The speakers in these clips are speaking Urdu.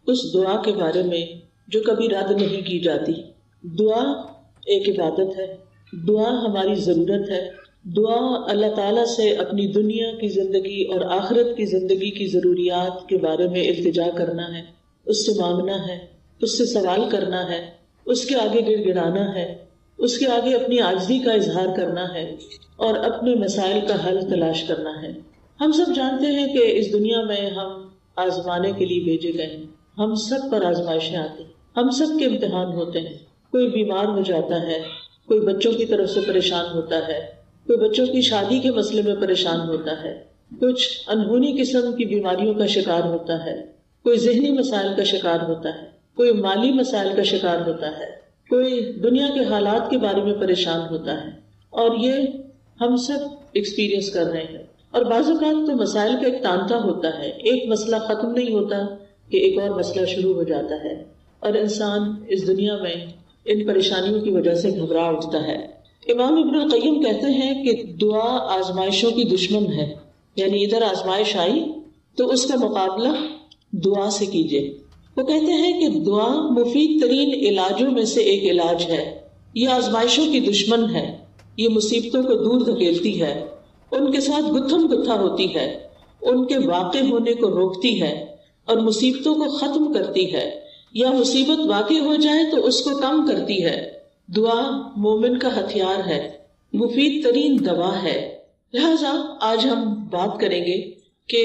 اس دعا کے بارے میں جو کبھی رد نہیں کی جاتی۔ دعا ایک عبادت ہے، دعا ہماری ضرورت ہے۔ دعا اللہ تعالیٰ سے اپنی دنیا کی زندگی اور آخرت کی زندگی کی ضروریات کے بارے میں التجا کرنا ہے، اس سے مانگنا ہے، اس سے سوال کرنا ہے، اس کے آگے گڑ گڑانا ہے، اس کے آگے اپنی عاجزی کا اظہار کرنا ہے اور اپنے مسائل کا حل تلاش کرنا ہے۔ ہم سب جانتے ہیں کہ اس دنیا میں ہم آزمانے کے لیے بھیجے گئے ہیں، ہم سب پر آزمائشیں آتی ہیں، ہم سب کے امتحان ہوتے ہیں۔ کوئی بیمار ہو جاتا ہے، کوئی بچوں کی طرف سے پریشان ہوتا ہے، کوئی بچوں کی شادی کے مسئلے میں پریشان ہوتا ہے، کچھ انہونی قسم کی بیماریوں کا شکار ہوتا ہے، کوئی ذہنی مسائل کا شکار ہوتا ہے، کوئی مالی مسائل کا شکار ہوتا ہے، کوئی دنیا کے حالات کے بارے میں پریشان ہوتا ہے، اور یہ ہم سب ایکسپیرینس کر رہے ہیں۔ اور بعض اوقات تو مسائل کا ایک تانتا ہوتا ہے، ایک مسئلہ ختم نہیں ہوتا کہ ایک اور مسئلہ شروع ہو جاتا ہے، اور انسان اس دنیا میں ان پریشانیوں کی وجہ سے گھبرا اٹھتا ہے۔ امام ابن القیم کہتے ہیں کہ دعا آزمائشوں کی دشمن ہے، یعنی ادھر آزمائش آئی تو اس کا مقابلہ دعا سے کیجیے۔ وہ کہتے ہیں کہ دعا مفید ترین علاجوں میں سے ایک علاج ہے، یہ آزمائشوں کی دشمن ہے، یہ مصیبتوں کو دور دھکیلتی ہے، ان کے ساتھ گتھم گتھا ہوتی ہے، ان کے واقع ہونے کو روکتی ہے اور مصیبتوں کو ختم کرتی ہے، یا مصیبت واقع ہو جائے تو اس کو کم کرتی ہے۔ دعا مومن کا ہتھیار ہے، مفید ترین دوا ہے۔ لہذا آج ہم بات کریں گے کہ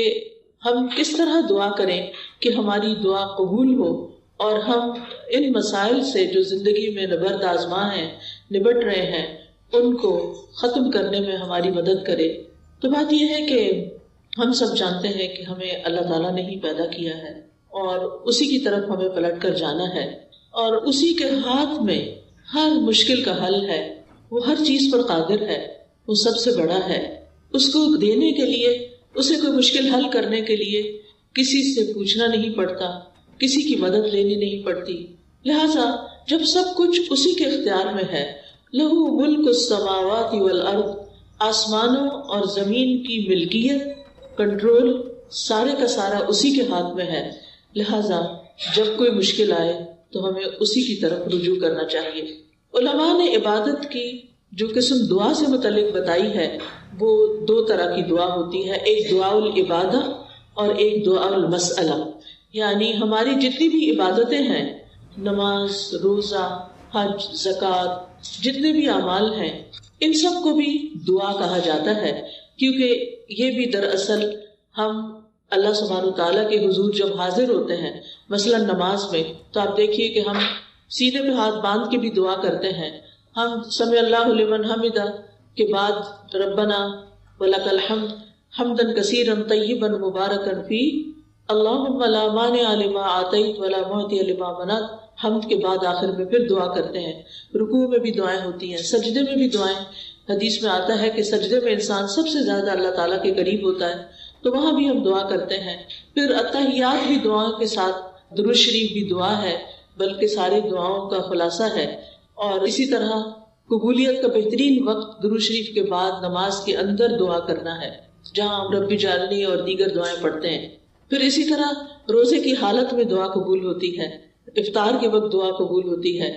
ہم کس طرح دعا کریں کہ ہماری دعا قبول ہو اور ہم ان مسائل سے جو زندگی میں نبرد آزما ہیں، نبٹ رہے ہیں، ان کو ختم کرنے میں ہماری مدد کرے۔ تو بات یہ ہے کہ ہم سب جانتے ہیں کہ ہمیں اللہ تعالیٰ نے ہی پیدا کیا ہے اور اسی کی طرف ہمیں پلٹ کر جانا ہے، اور اسی کے ہاتھ میں ہر مشکل کا حل ہے۔ وہ ہر چیز پر قادر ہے، وہ سب سے بڑا ہے۔ اس کو دینے کے لیے، اسے کوئی مشکل حل کرنے کے لیے کسی سے پوچھنا نہیں پڑتا، کسی کی مدد لینی نہیں پڑتی۔ لہذا جب سب کچھ اسی کے اختیار میں ہے، لہو ملک السماوات والارض، آسمانوں اور زمین کی ملکیت، کنٹرول، سارے کا سارا اسی کے ہاتھ میں ہے۔ لہذا جب کوئی مشکل آئے تو ہمیں اسی کی طرف رجوع کرنا چاہیے۔ علماء نے عبادت کی جو قسم دعا سے متعلق بتائی ہے وہ دو طرح کی دعا ہوتی ہے، ایک دعا العبادہ اور ایک دعا المسئلہ۔ یعنی ہماری جتنی بھی عبادتیں ہیں، نماز، روزہ، حج، زکوٰۃ، جتنے بھی اعمال ہیں، ان سب کو بھی دعا کہا جاتا ہے، کیونکہ یہ بھی دراصل ہم اللہ سبحانہ وتعالیٰ کے حضور جب حاضر ہوتے ہیں، مثلا نماز میں، تو آپ دیکھیے کہ ہم سینے پہ ہاتھ باندھ کے بھی دعا کرتے ہیں۔ ہم سمع اللہ لمن حمدہ کے بعد ربنا ولک الحمد حمدا کثیرا طیبا مبارکا فیہ اللہم لا مانع لما آتیت ولا معطی لما منعت، حمد کے بعد آخر میں پھر دعا کرتے ہیں۔ رکوع میں بھی دعائیں ہوتی ہیں، سجدے میں بھی دعائیں۔ حدیث میں آتا ہے کہ سجدے میں انسان سب سے زیادہ اللہ تعالیٰ کے قریب ہوتا ہے، تو وہاں بھی ہم دعا کرتے ہیں۔ پھر اتحیات بھی دعاؤں کے ساتھ، درود شریف بھی دعا ہے، بلکہ ساری دعاؤں کا خلاصہ ہے۔ اور اسی طرح قبولیت کا بہترین وقت درود شریف کے بعد نماز کے اندر دعا کرنا ہے، جہاں ہم رب اجعلنی اور دیگر دعائیں پڑھتے ہیں۔ پھر اسی طرح روزے کی حالت میں دعا قبول ہوتی ہے، افطار کے وقت دعا قبول ہوتی ہے۔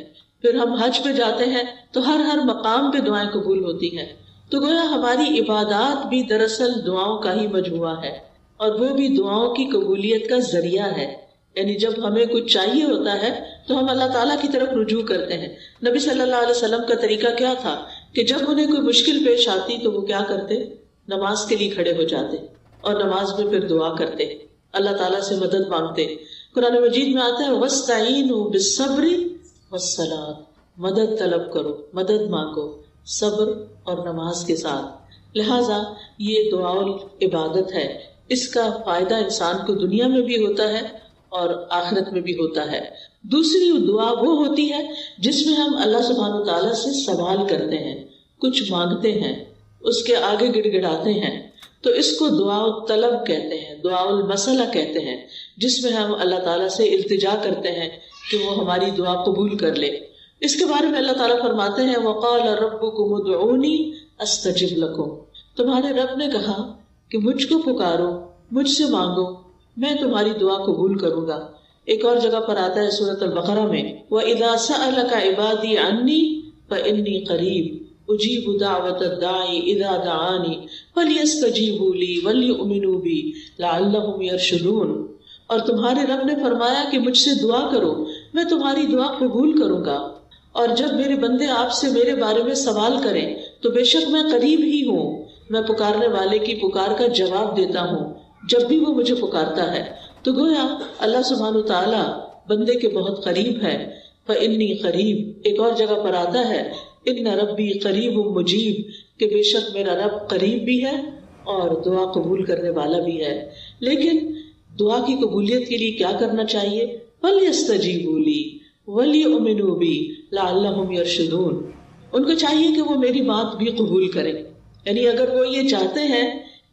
پھر ہم حج پہ جاتے ہیں تو ہر مقام پہ دعائیں قبول ہوتی ہیں۔ تو گویا ہماری عبادات بھی دراصل دعاؤں کا ہی مجموعہ ہے، اور وہ بھی دعاؤں کی قبولیت کا ذریعہ ہے۔ یعنی جب ہمیں کچھ چاہیے ہوتا ہے تو ہم اللہ تعالیٰ کی طرف رجوع کرتے ہیں۔ نبی صلی اللہ علیہ وسلم کا طریقہ کیا تھا کہ جب انہیں کوئی مشکل پیش آتی تو وہ کیا کرتے؟ نماز کے لیے کھڑے ہو جاتے اور نماز میں پھر دعا کرتے، اللہ تعالیٰ سے مدد مانگتے۔ قرآن مجید میں آتا ہے وَاسْتَعِینُوا بِالصَّبْرِ وَالصَّلَاةِ، مدد طلب کرو، مدد مانگو صبر اور نماز کے ساتھ۔ لہٰذا یہ دعا عبادت ہے، اس کا فائدہ انسان کو دنیا میں بھی ہوتا ہے اور آخرت میں بھی ہوتا ہے۔ دوسری دعا وہ ہوتی ہے جس میں ہم اللہ سبحانہ وتعالیٰ سے سوال کرتے ہیں، کچھ مانگتے ہیں، اس کے آگے گڑ گڑاتے ہیں، تو اس کو دعا طلب کہتے ہیں، دعا المسئلہ کہتے ہیں، جس میں ہم اللہ تعالیٰ سے التجا کرتے ہیں کہ وہ ہماری دعا قبول کر لے۔ اس کے بارے میں اللہ تعالیٰ فرماتے ہیں وَقَالَ رَبُّكُمُ ادْعُونِي أَسْتَجِبْ لَكُمْ، تمہارے رب نے کہا کہ مجھ کو پکارو، مجھ سے مانگو، میں تمہاری دعا قبول کروں گا۔ ایک اور جگہ پر آتا ہے سورۃ البقرہ میں وَإِذَا سَأَلَكَ عِبَادِي عَنِّي فَإِنِّي قَرِيبٌ أُجِيبُ دَعْوَةَ الدَّاعِ إِذَا دَعَانِ فَلْيَسْتَجِيبُوا لِي وَلْيُؤْمِنُوا بِي لَعَلَّهُمْ يَرْشُدُونَ. اور تمہارے رب نے فرمایا کہ مجھ سے دعا کرو، میں تمہاری دعا قبول کروں گا، اور جب میرے بندے آپ سے میرے بارے میں سوال کریں تو بے شک میں قریب ہی ہوں، میں پکارنے والے کی پکار کا جواب دیتا ہوں جب بھی وہ مجھے پکارتا ہے. تو گویا اللہ سبحانہ وتعالی بندے کے بہت قریب ہے. فإنی قریب ایک اور جگہ پر آتا ہے ان ربی قریب مجیب کہ بے شک میرا رب قریب بھی ہے اور دعا قبول کرنے والا بھی ہے. لیکن دعا کی قبولیت کے لیے کیا کرنا چاہیے؟ وَلْيَسْتَجِيبُوا لِي وَلْيُؤْمِنُوا بِي لَعَلَّهُمْ يَرْشُدُونَ. ان کو چاہیے کہ وہ میری بات بھی قبول کریں، یعنی اگر وہ یہ چاہتے ہیں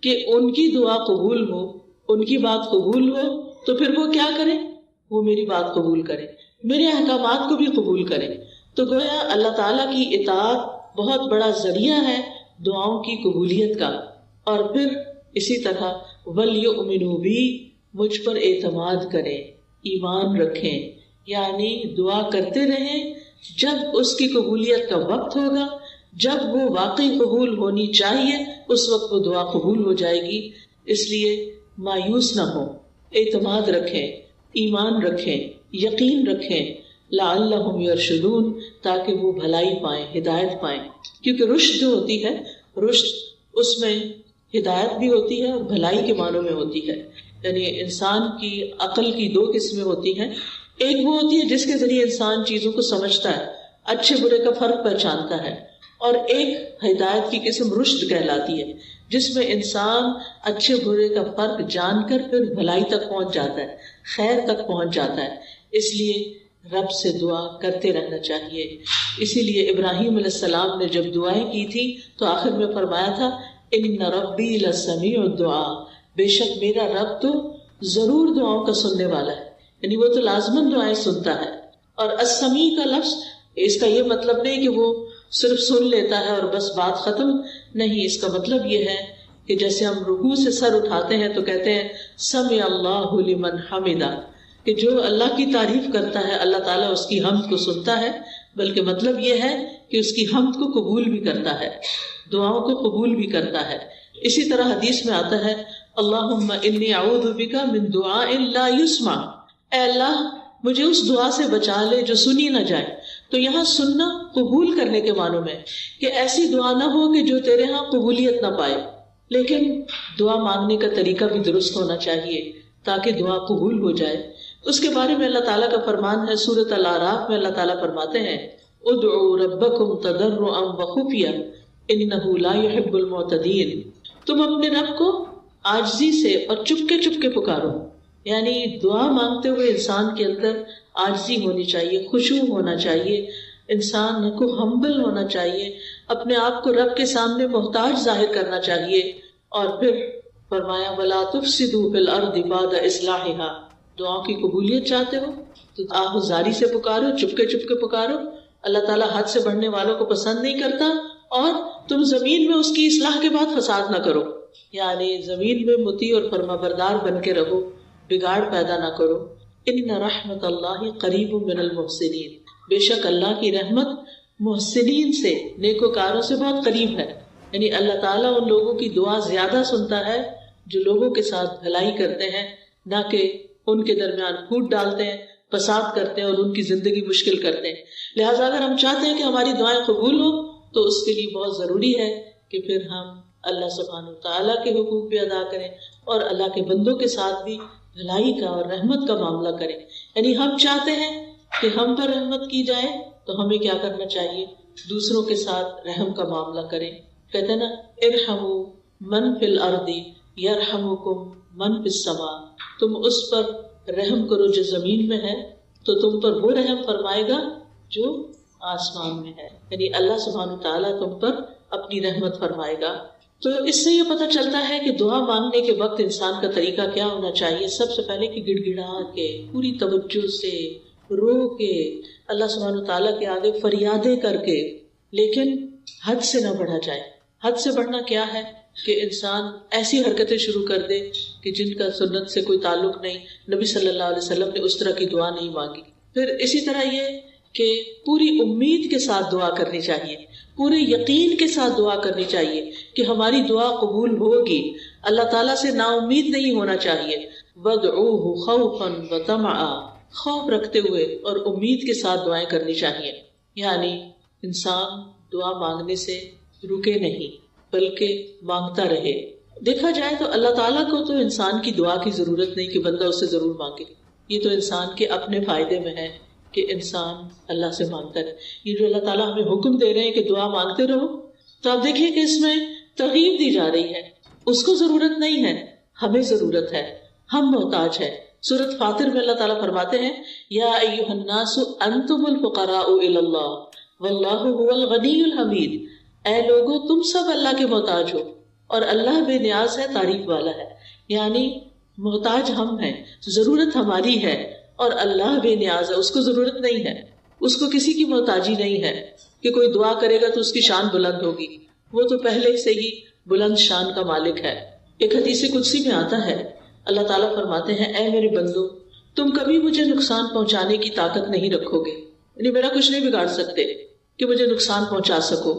کہ ان کی دعا قبول ہو، ان کی بات قبول ہو، تو پھر وہ کیا کریں؟ وہ میری بات قبول کریں، میرے احکامات کو بھی قبول کریں. تو گویا اللہ تعالیٰ کی اطاعت بہت بڑا ذریعہ ہے دعاؤں کی قبولیت کا. اور پھر اسی طرح وَلْيُؤْمِنُوا بِي مجھ پر اعتماد کریں، ایمان رکھیں، یعنی دعا کرتے رہیں جب اس کی قبولیت کا وقت ہوگا، جب وہ واقعی قبول ہونی چاہیے اس وقت وہ دعا قبول ہو جائے گی. اس لیے مایوس نہ ہو، اعتماد رکھیں، ایمان رکھیں، یقین رکھیں. لعلہم یرشدون تاکہ وہ بھلائی پائیں، ہدایت پائیں. کیونکہ رشد جو ہوتی ہے، رشد اس میں ہدایت بھی ہوتی ہے اور بھلائی کے معنوں میں ہوتی ہے. یعنی انسان کی عقل کی دو قسمیں ہوتی ہیں. ایک وہ ہوتی ہے جس کے ذریعے انسان چیزوں کو سمجھتا ہے، اچھے برے کا فرق پہچانتا ہے، اور ایک ہدایت کی قسم رشد کہلاتی ہے جس میں انسان اچھے برے کا فرق جان کر پھر بھلائی تک پہنچ جاتا ہے، خیر تک پہنچ جاتا ہے. اس لیے رب سے دعا کرتے رہنا چاہیے. اسی لیے ابراہیم علیہ السلام نے جب دعائیں کی تھی تو آخر میں فرمایا تھا ان ربی لسمیع الدعاء، بے شک میرا رب تو ضرور دعاؤں کا سننے والا ہے، یعنی وہ تو لازماً دعائیں سنتا ہے. اور السمیع کا لفظ اس کا یہ مطلب نہیں کہ وہ صرف سن لیتا ہے اور بس بات ختم نہیں. اس کا مطلب یہ ہے کہ جیسے ہم رکوع سے سر اٹھاتے ہیں تو کہتے ہیں سمع اللہ لمن حمدہ، کہ جو اللہ کی تعریف کرتا ہے اللہ تعالیٰ اس کی حمد کو سنتا ہے، بلکہ مطلب یہ ہے کہ اس کی حمد کو قبول بھی کرتا ہے، دعاؤں کو قبول بھی کرتا ہے. اسی طرح حدیث میں آتا ہے اللہم انی اعوذ بک من دعاء لا یسمع، اے اللہ مجھے اس دعا سے بچا لے جو سنی نہ جائے. تو یہاں سننا قبول کرنے کے معنوں میں کہ ایسی دعا نہ ہو کہ جو تیرے ہاں قبولیت نہ پائے. لیکن دعا مانگنے کا طریقہ بھی درست ہونا چاہیے تاکہ دعا قبول ہو جائے. اس کے بارے میں اللہ تعالیٰ کا فرمان ہے سورۃ الاعراف میں. اللہ تعالیٰ فرماتے ہیں ادعوا ربکم تضرعا وخفیا انہ لا يحب المعتدین، تم اپنے رب کو عاجزی سے اور چپکے چپکے پکارو. یعنی دعا مانگتے ہوئے انسان کے اندر عاجزی ہونی چاہیے، خشوع ہونا چاہیے، انسان کو ہمبل ہونا چاہیے، اپنے آپ کو رب کے سامنے محتاج ظاہر کرنا چاہیے. اور پھر فرمایا وَلَا تُفْسِدُوا فِي الْأَرْضِ بَعْدَ إِصْلَاحِهَا، دعاؤں کی قبولیت چاہتے ہو تو آہوزاری سے پکارو، چپکے چپکے پکارو. اللہ تعالیٰ حد سے بڑھنے والوں کو پسند نہیں کرتا. اور تم زمین میں اس کی اصلاح کے بعد فساد نہ کرو، یعنی زمین میں مطیع اور فرما بردار بن کے رہو، بگاڑ پیدا نہ کرو. ان رحمت اللہ قریب من المحسنین، بے شک اللہ کی رحمت محسنین سے، نیکوکاروں سے بہت قریب ہے. یعنی اللہ تعالیٰ ان لوگوں کی دعا زیادہ سنتا ہے جو لوگوں کے ساتھ بھلائی کرتے ہیں، نہ کہ ان کے درمیان پھوٹ ڈالتے ہیں، فساد کرتے ہیں اور ان کی زندگی مشکل کرتے ہیں. لہٰذا اگر ہم چاہتے ہیں کہ ہماری دعائیں قبول ہوں تو اس کے لیے بہت ضروری ہے کہ پھر ہم اللہ سبحانہ وتعالیٰ کے حقوق بھی ادا کریں اور اللہ کے بندوں کے ساتھ بھی بھلائی کا اور رحمت کا معاملہ کریں. یعنی ہم چاہتے ہیں کہ ہم پر رحمت کی جائے تو ہمیں کیا کرنا چاہیے؟ دوسروں کے ساتھ رحم کا معاملہ کریں. کہتے ہیں نا ارحموا من فی الارض یرحمکم من فی السماء، تم اس پر رحم کرو جو زمین میں ہے تو تم پر وہ رحم فرمائے گا جو آسمان میں ہے. یعنی اللہ سبحانہ وتعالیٰ تم پر اپنی رحمت فرمائے گا. تو اس سے یہ پتہ چلتا ہے کہ دعا مانگنے کے وقت انسان کا طریقہ کیا ہونا چاہیے. سب سے پہلے کہ گڑ گڑا کے پوری توجہ سے رو کے اللہ سبحانہ وتعالیٰ کے آگے فریادیں کر کے، لیکن حد سے نہ بڑھا جائے. حد سے بڑھنا کیا ہے؟ کہ انسان ایسی حرکتیں شروع کر دے کہ جن کا سنت سے کوئی تعلق نہیں. نبی صلی اللہ علیہ وسلم نے اس طرح کی دعا نہیں مانگی. پھر اسی طرح یہ کہ پوری امید کے ساتھ دعا کرنی چاہیے، پورے یقین کے ساتھ دعا کرنی چاہیے کہ ہماری دعا قبول ہوگی. اللہ تعالیٰ سے نا امید نہیں ہونا چاہیے. وَادْعُوهُ خَوْفًا وَطَمَعًا، خوف رکھتے ہوئے اور امید کے ساتھ دعائیں کرنی چاہیے. یعنی انسان دعا مانگنے سے رکے نہیں بلکہ مانگتا رہے. دیکھا جائے تو اللہ تعالیٰ کو تو انسان کی دعا کی ضرورت نہیں کہ بندہ اس سے ضرور مانگے. یہ تو انسان کے اپنے فائدے میں ہے کہ انسان اللہ سے مانگتا رہے. یہ جو اللہ تعالیٰ ہمیں حکم دے رہے ہیں کہ دعا مانگتے رہو، تو آپ دیکھیے کہ اس میں ترغیب دی جا رہی ہے. اس کو ضرورت نہیں ہے، ہمیں ضرورت ہے، ہم محتاج ہیں. سورۃ فاطر میں اللہ تعالیٰ فرماتے ہیں یا ایھا الناس انتم الفقراء الی اللہ واللہ هو الغنی الحمید. اے لوگو تم سب اللہ کے محتاج ہو اور اللہ بے نیاز ہے، تعریف والا ہے. یعنی محتاج ہم ہیں، ضرورت ہماری ہے اور اللہ بے نیاز ہے، اس کو ضرورت نہیں ہے، اس کو کسی کی محتاجی نہیں ہے کہ کوئی دعا کرے گا تو اس کی شان بلند ہوگی. وہ تو پہلے سے ہی بلند شان کا مالک ہے. ایک حدیث قدسی میں آتا ہے اللہ تعالیٰ فرماتے ہیں اے میرے بندو تم کبھی مجھے نقصان پہنچانے کی طاقت نہیں رکھو گے، یعنی میرا کچھ نہیں بگاڑ سکتے کہ مجھے نقصان پہنچا سکو،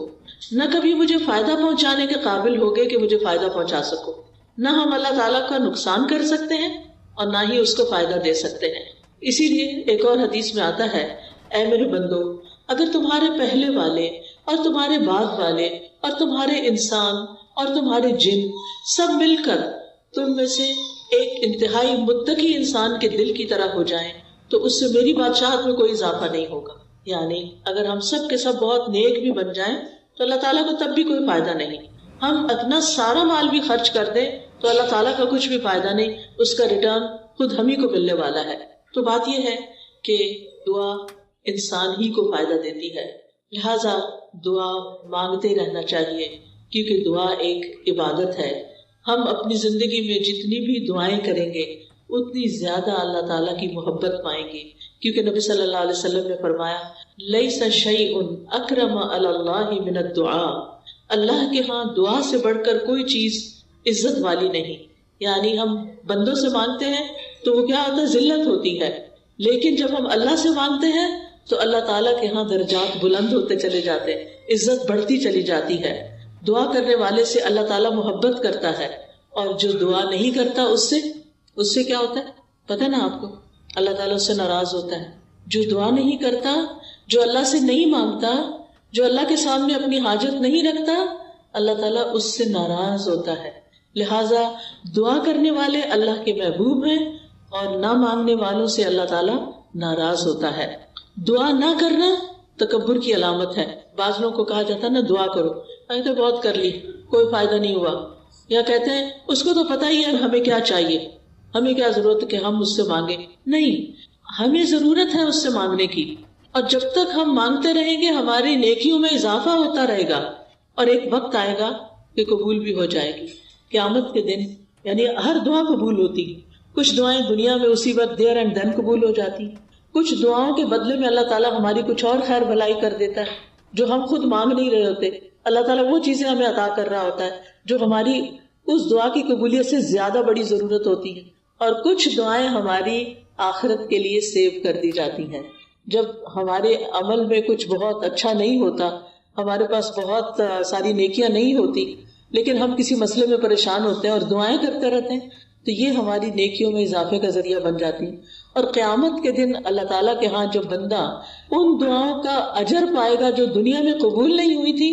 نہ کبھی مجھے فائدہ پہنچانے کے قابل ہوگے کہ مجھے فائدہ پہنچا سکو. نہ ہم اللہ تعالیٰ کا نقصان کر سکتے ہیں اور نہ ہی اس کو فائدہ دے سکتے ہیں. اسی لیے ایک اور حدیث میں آتا ہے اے میرے بندو اگر تمہارے پہلے والے اور تمہارے بعد والے اور تمہارے انسان اور تمہارے جن سب مل کر تم میں سے ایک انتہائی متقی انسان کے دل کی طرح ہو جائیں تو اس سے میری بادشاہت میں کوئی اضافہ نہیں ہوگا. یعنی اگر ہم سب کے سب بہت نیک بھی بن جائیں تو اللہ تعالیٰ کو تب بھی کوئی فائدہ نہیں. ہم اپنا سارا مال بھی خرچ کر دیں تو اللہ تعالیٰ کا کچھ بھی فائدہ نہیں، اس کا ریٹرن خود ہم ہی کو ملنے والا ہے. تو بات یہ ہے کہ دعا انسان ہی کو فائدہ دیتی ہے، لہذا دعا مانگتے رہنا چاہیے کیونکہ دعا ایک عبادت ہے. ہم اپنی زندگی میں جتنی بھی دعائیں کریں گے اتنی زیادہ اللہ تعالیٰ کی محبت پائیں گے، کیونکہ نبی صلی اللہ علیہ وسلم نے فرمایا لیس شیء اکرم علی اللہ من الدعاء، اللہ کے ہاں دعا سے بڑھ کر کوئی چیز عزت والی نہیں. یعنی ہم بندوں سے مانگتے ہیں تو وہ کیا ہوتا ہے، ذلت ہوتی ہے، لیکن جب ہم اللہ سے مانگتے ہیں تو اللہ تعالیٰ کے ہاں درجات بلند ہوتے چلے جاتے ہیں، عزت بڑھتی چلی جاتی ہے. دعا کرنے والے سے اللہ تعالیٰ محبت کرتا ہے اور جو دعا نہیں کرتا اس سے کیا ہوتا ہے پتہ نا آپ کو، اللہ تعالیٰ اس سے ناراض ہوتا ہے. جو دعا نہیں کرتا، جو اللہ سے نہیں مانگتا، جو اللہ کے سامنے اپنی حاجت نہیں رکھتا، اللہ تعالیٰ اس سے ناراض ہوتا ہے. لہٰذا دعا کرنے والے اللہ کے محبوب ہیں اور نہ مانگنے والوں سے اللہ تعالیٰ ناراض ہوتا ہے. دعا نہ کرنا تکبر کی علامت ہے. بعض لوگوں کو کہا جاتا ہے نا دعا کرو، تو بہت کر لی کوئی فائدہ نہیں ہوا، یا کہتے ہیں اس کو تو پتہ ہی ہے ہمیں کیا چاہیے، ہمیں کیا ضرورت ہے کہ ہم اس سے مانگیں. نہیں، ہمیں ضرورت ہے اس سے مانگنے کی، اور جب تک ہم مانگتے رہیں گے ہماری نیکیوں میں اضافہ ہوتا رہے گا اور ایک وقت آئے گا کہ قبول بھی ہو جائے گی. قیامت کے دن یعنی ہر دعا قبول ہوتی. کچھ دعائیں دنیا میں اسی وقت دیر اینڈ دین قبول ہو جاتی، کچھ دعاؤں کے بدلے میں اللہ تعالیٰ ہماری کچھ اور خیر بھلائی کر دیتا ہے جو ہم خود مانگ نہیں رہے ہوتے. اللہ تعالیٰ وہ چیزیں ہمیں عطا کر رہا ہوتا ہے جو ہماری اس دعا کی قبولیت سے زیادہ بڑی ضرورت ہوتی ہے. اور کچھ دعائیں ہماری آخرت کے لیے سیو کر دی جاتی ہیں. جب ہمارے عمل میں کچھ بہت اچھا نہیں ہوتا، ہمارے پاس بہت ساری نیکیاں نہیں ہوتی، لیکن ہم کسی مسئلے میں پریشان ہوتے ہیں اور دعائیں کرتے رہتے ہیں، تو یہ ہماری نیکیوں میں اضافے کا ذریعہ بن جاتی ہیں. اور قیامت کے دن اللہ تعالیٰ کے ہاں جو بندہ ان دعاؤں کا اجر پائے گا جو دنیا میں قبول نہیں ہوئی تھی،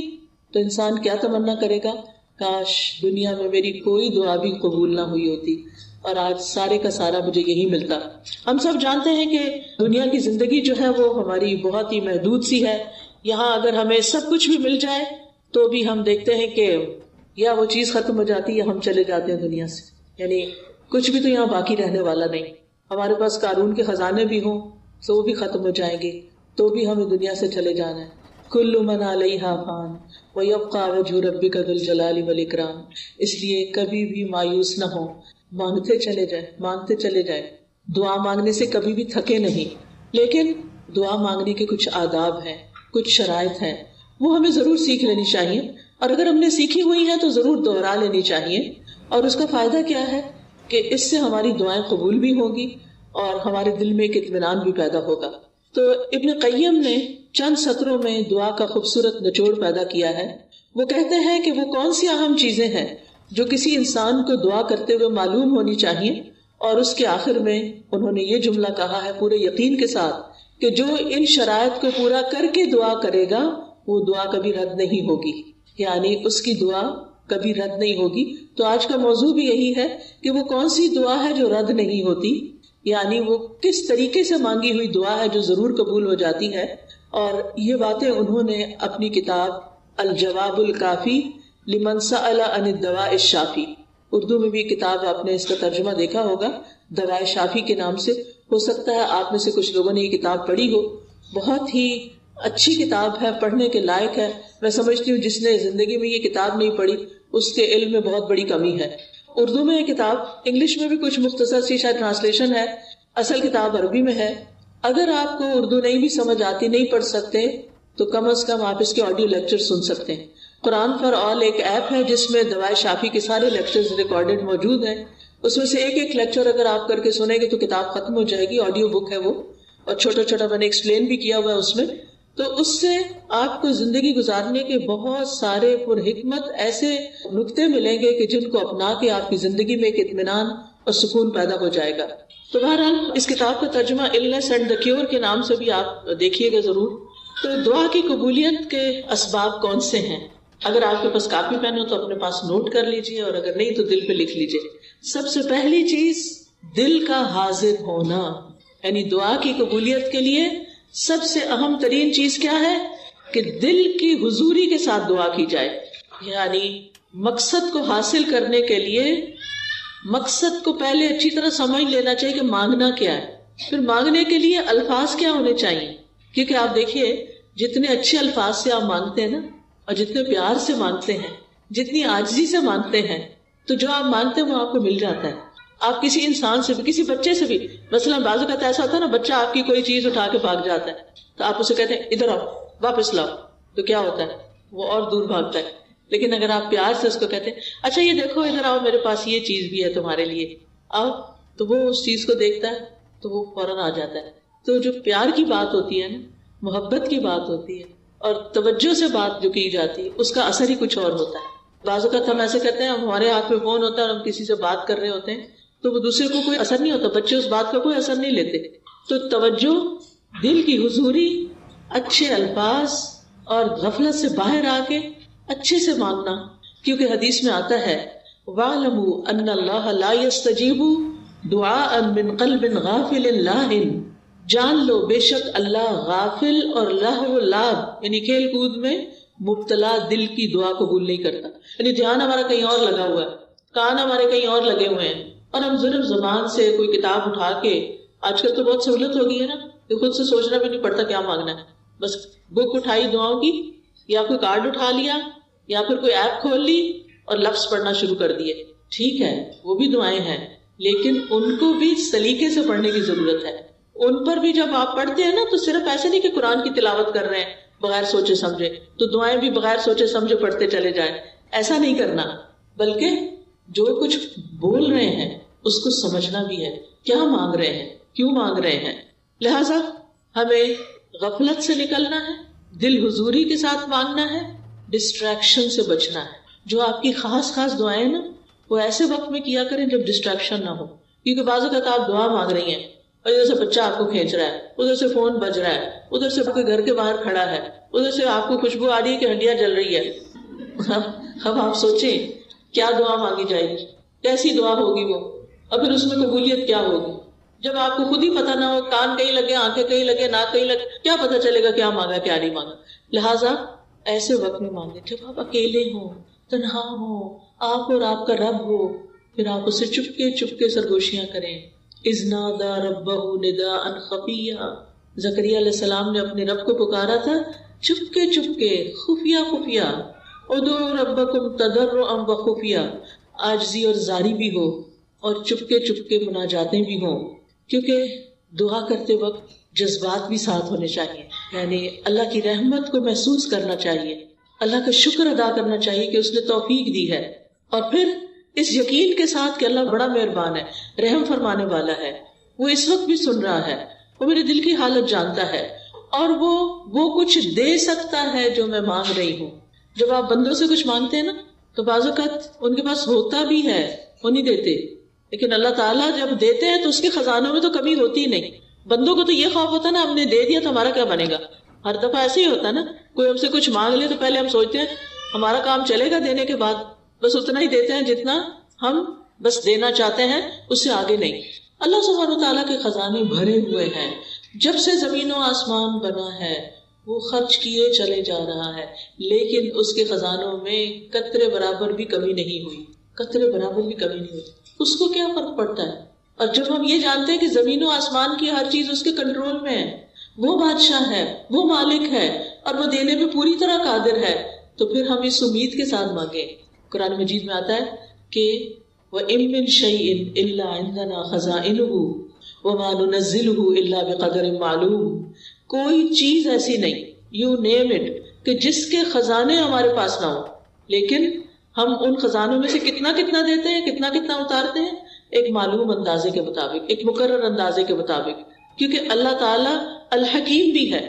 تو انسان کیا تمنا کرے گا، کاش دنیا میں میری کوئی دعا بھی قبول نہ ہوئی ہوتی اور آج سارے کا سارا مجھے یہی ملتا. ہم سب جانتے ہیں کہ دنیا کی زندگی جو ہے وہ ہماری بہت ہی محدود سی ہے. یہاں اگر ہمیں سب کچھ بھی مل جائے تو بھی ہم دیکھتے ہیں کہ یا وہ چیز ختم ہو جاتی ہے یا ہم چلے جاتے ہیں دنیا سے. یعنی کچھ بھی تو یہاں باقی رہنے والا نہیں. ہمارے پاس قارون کے خزانے بھی ہوں تو وہ بھی ختم ہو جائیں گے، تو بھی ہمیں دنیا سے چلے جانا ہے. کل من علیہا فان ویبقی وجہ ربک ذو الجلال والاکرام. اس لیے کبھی بھی مایوس نہ ہو، مانگتے چلے جائیں، مانگتے چلے جائیں. دعا مانگنے سے کبھی بھی تھکے نہیں. لیکن دعا مانگنے کے کچھ آداب ہیں، کچھ شرائط ہیں، وہ ہمیں ضرور سیکھ لینی چاہیے. اور اگر ہم نے سیکھی ہوئی ہیں تو ضرور دوہرا لینی چاہیے. اور اس کا فائدہ کیا ہے کہ اس سے ہماری دعائیں قبول بھی ہوگی اور ہمارے دل میں ایک اطمینان بھی پیدا ہوگا. تو ابن قیم نے چند سطروں میں دعا کا خوبصورت نچوڑ پیدا کیا ہے. وہ کہتے ہیں کہ وہ کون سی اہم چیزیں ہیں جو کسی انسان کو دعا کرتے ہوئے معلوم ہونی چاہیے، اور اس کے آخر میں انہوں نے یہ جملہ کہا ہے پورے یقین کے ساتھ کہ جو ان شرائط کو پورا کر کے دعا کرے گا وہ دعا کبھی رد نہیں ہوگی، یعنی اس کی دعا کبھی رد نہیں ہوگی. تو آج کا موضوع بھی یہی ہے کہ وہ کون سی دعا ہے جو رد نہیں ہوتی، یعنی وہ کس طریقے سے مانگی ہوئی دعا ہے جو ضرور قبول ہو جاتی ہے. اور یہ باتیں انہوں نے اپنی کتاب الجواب الکافی لمن سأل عن الدواء الشافی، اردو میں بھی کتاب آپ نے اس کا ترجمہ دیکھا ہوگا دواء شافی کے نام سے. ہو سکتا ہے آپ میں سے کچھ لوگوں نے یہ کتاب پڑھی ہو. بہت ہی اچھی کتاب ہے، پڑھنے کے لائق ہے. میں سمجھتی ہوں جس نے زندگی میں یہ کتاب نہیں پڑھی اس کے علم میں بہت بڑی کمی ہے. اردو میں یہ کتاب، انگلش میں بھی کچھ مختصر سی شاید ٹرانسلیشن ہے، اصل کتاب عربی میں ہے. اگر آپ کو اردو نہیں بھی سمجھ آتی، نہیں پڑھ سکتے، تو کم از کم آپ اس کے آڈیو لیکچر سن سکتے ہیں. قرآن فار آل ایک ایپ ہے جس میں دواء شافی کے سارے لیکچرز ریکارڈڈ موجود ہیں. اس میں سے ایک لیکچر اگر آپ کر کے سنیں گے تو کتاب ختم ہو جائے گی. آڈیو بک ہے وہ، اور چھوٹا چھوٹا میں نے ایکسپلین بھی کیا ہوا ہے اس میں. تو اس سے آپ کو زندگی گزارنے کے بہت سارے پر حکمت ایسے نکتے ملیں گے کہ جن کو اپنا کے آپ کی زندگی میں ایک اطمینان اور سکون پیدا ہو جائے گا. تو بہرحال اس کتاب کا ترجمہ النس اینڈ دا کیور کے نام سے بھی آپ دیکھیے گا ضرور. تو دعا کی قبولیت کے اسباب کون سے ہیں؟ اگر آپ کے پاس کاپی پین ہو تو اپنے پاس نوٹ کر لیجئے، اور اگر نہیں تو دل پہ لکھ لیجئے. سب سے پہلی چیز دل کا حاضر ہونا، یعنی دعا کی قبولیت کے لیے سب سے اہم ترین چیز کیا ہے کہ دل کی حضوری کے ساتھ دعا کی جائے. یعنی مقصد کو حاصل کرنے کے لیے مقصد کو پہلے اچھی طرح سمجھ لینا چاہیے کہ مانگنا کیا ہے. پھر مانگنے کے لیے الفاظ کیا ہونے چاہیے، کیونکہ آپ دیکھیے جتنے اچھے الفاظ سے آپ مانگتے ہیں نا، اور جتنے پیار سے مانگتے ہیں، جتنی عاجزی سے مانگتے ہیں، تو جو آپ مانگتے ہیں وہ آپ کو مل جاتا ہے. آپ کسی انسان سے بھی، کسی بچے سے بھی، مثلا بعض اوقات ایسا ہوتا ہے نا، بچہ آپ کی کوئی چیز اٹھا کے بھاگ جاتا ہے تو آپ اسے کہتے ہیں ادھر آؤ، واپس لاؤ، تو کیا ہوتا ہے وہ اور دور بھاگتا ہے. لیکن اگر آپ پیار سے اس کو کہتے ہیں اچھا یہ دیکھو ادھر آؤ، میرے پاس یہ چیز بھی ہے تمہارے لیے، آؤ، تو وہ اس چیز کو دیکھتا ہے تو وہ فوراً آ جاتا ہے. تو جو پیار کی بات ہوتی ہے نا، محبت کی بات ہوتی ہے اور توجہ سے بات جو کی جاتی ہے، اس کا اثر ہی کچھ اور ہوتا ہے. بعض اوقات ہم ایسے کہتے ہیں، ہمارے ہاتھ میں فون ہوتا ہے اور ہم کسی سے بات کر رہے ہوتے ہیں تو وہ دوسرے کو کوئی اثر نہیں ہوتا، بچے اس بات کا کوئی اثر نہیں لیتے. تو توجہ، دل کی حضوری، اچھے الفاظ اور غفلت سے باہر آ کے اچھے سے مانگنا. کیونکہ حدیث میں آتا ہے وَاعْلَمُوا أَنَّ اللَّهَ لَا يَسْتَجِيبُ دُعَاءً مِّن قَلْبٍ غَافِلٍ لَاهٍ، جان لو بے شک اللہ غافل اور لہو لعب یعنی کھیل کود میں مبتلا دل کی دعا قبول نہیں کرتا. یعنی دھیان ہمارا کہیں اور لگا ہوا ہے، کان ہمارے کہیں اور لگے ہوئے ہیں، اور ہم صرف زبان سے کوئی کتاب اٹھا کے، آج کل تو بہت سہولت ہو گئی ہے نا کہ خود سے سوچنا بھی نہیں پڑتا کیا مانگنا ہے، بس بک اٹھائی دعاؤں کی، یا کوئی کارڈ اٹھا لیا، یا پھر کوئی ایپ کھول لی اور لفظ پڑھنا شروع کر دیے. ٹھیک ہے وہ بھی دعائیں ہیں، لیکن ان کو بھی سلیقے سے پڑھنے کی ضرورت ہے. ان پر بھی جب آپ پڑھتے ہیں نا تو صرف ایسے نہیں کہ قرآن کی تلاوت کر رہے ہیں بغیر سوچے سمجھے تو دعائیں بھی بغیر سوچے سمجھے پڑھتے چلے جائیں، ایسا نہیں کرنا، بلکہ جو کچھ بول رہے ہیں اس کو سمجھنا بھی ہے، کیا مانگ رہے ہیں، کیوں مانگ رہے ہیں. لہٰذا ہمیں غفلت سے نکلنا ہے، دل حضوری کے ساتھ مانگنا ہے، ڈسٹریکشن سے بچنا ہے. جو آپ کی خاص خاص دعائیں نا وہ ایسے وقت میں کیا کریں جب ڈسٹریکشن نہ ہو. کیونکہ بعض اوقات آپ دعا مانگ رہی ہیں اور ادھر سے بچہ آپ کو کھینچ رہا ہے، ادھر سے فون بج رہا ہے، ادھر سے کوئی گھر کے باہر کھڑا ہے، ادھر سے آپ کو خوشبو آ رہی ہے کہ ہڈیاں جل رہی ہے. اب آپ سوچیں کیا دعا مانگی جائے گی، کیسی دعا ہوگی وہ، اور پھر اس میں قبولیت کیا ہوگی. جب آپ کو خود ہی پتہ نہ ہو، کان کہیں لگے، آنکھیں کہیں لگے، ناک کہیں لگے، کیا پتہ چلے گا کیا مانگا کیا نہیں مانگا. لہٰذا ایسے وقت میں مانگے جب آپ اکیلے ہوں، تنہا ہوں، آپ اور آپ کا رب ہو، پھر آپ اسے چپکے سرگوشیاں کریں. اذ نادى ربه نداء خفيا، زکریا علیہ السلام نے اپنے رب کو پکارا تھا چپکے خفیہ. ادعوا ربکم تضرعا وخفیا، عاجزی اور زاری بھی ہو اور چپکے مناجاتیں بھی ہوں. کیونکہ دعا کرتے وقت جذبات بھی ساتھ ہونے چاہیے، یعنی اللہ کی رحمت کو محسوس کرنا چاہیے. اللہ کا شکر ادا کرنا چاہیے کہ اس نے توفیق دی ہے، اور پھر اس یقین کے ساتھ کہ اللہ بڑا مہربان ہے، رحم فرمانے والا ہے، وہ اس وقت بھی سن رہا ہے، وہ میرے دل کی حالت جانتا ہے، اور وہ کچھ دے سکتا ہے جو میں مانگ رہی ہوں. جب آپ بندوں سے کچھ مانگتے ہیں نا تو بعض اوقات ان کے پاس ہوتا بھی ہے، وہ نہیں دیتے، لیکن اللہ تعالیٰ جب دیتے ہیں تو اس کے خزانوں میں تو کمی ہوتی ہی نہیں. بندوں کو تو یہ خوف ہوتا ہے نا، ہم نے دے دیا تو ہمارا کیا بنے گا. ہر دفعہ ایسے ہی ہوتا ہے نا، کوئی ہم سے کچھ مانگ لے تو پہلے ہم سوچتے ہیں ہمارا کام چلے گا دینے کے بعد، بس اتنا ہی دیتے ہیں جتنا ہم بس دینا چاہتے ہیں، اس سے آگے نہیں. اللہ سبحانہ وتعالیٰ کے خزانے بھرے ہوئے ہیں. جب سے زمین و آسمان بنا ہے وہ خرچ کیے چلے جا رہا ہے، لیکن اس کے خزانوں میں قطرے برابر بھی کمی نہیں ہوئی، قطرے برابر بھی کمی نہیں ہوئی. اس کو کیا فرق پڑتا ہے؟ اور جب ہم یہ جانتے ہیں کہ زمین و آسمان کی ہر چیز اس کے کنٹرول میں ہے، وہ بادشاہ ہے، وہ مالک ہے، اور وہ دینے پہ پوری طرح قادر ہے، تو پھر ہم اس امید کے ساتھ مانگیں. قرآن مجید میں آتا ہے کہ وَإِن مِّن شَيْءٍ إِلَّا عِندَنَا خَزَائِنُهُ وَمَا نُنَزِّلُهُ إِلَّا بِقَدَرٍ مَّعْلُومٍ. کوئی چیز ایسی نہیں، یو نیم اٹ، کہ جس کے خزانے ہمارے پاس نہ ہو، لیکن ہم ان خزانوں میں سے کتنا کتنا دیتے ہیں، کتنا کتنا اتارتے ہیں، ایک معلوم اندازے کے مطابق، ایک مقرر اندازے کے مطابق. کیونکہ اللہ تعالیٰ الحکیم بھی ہے،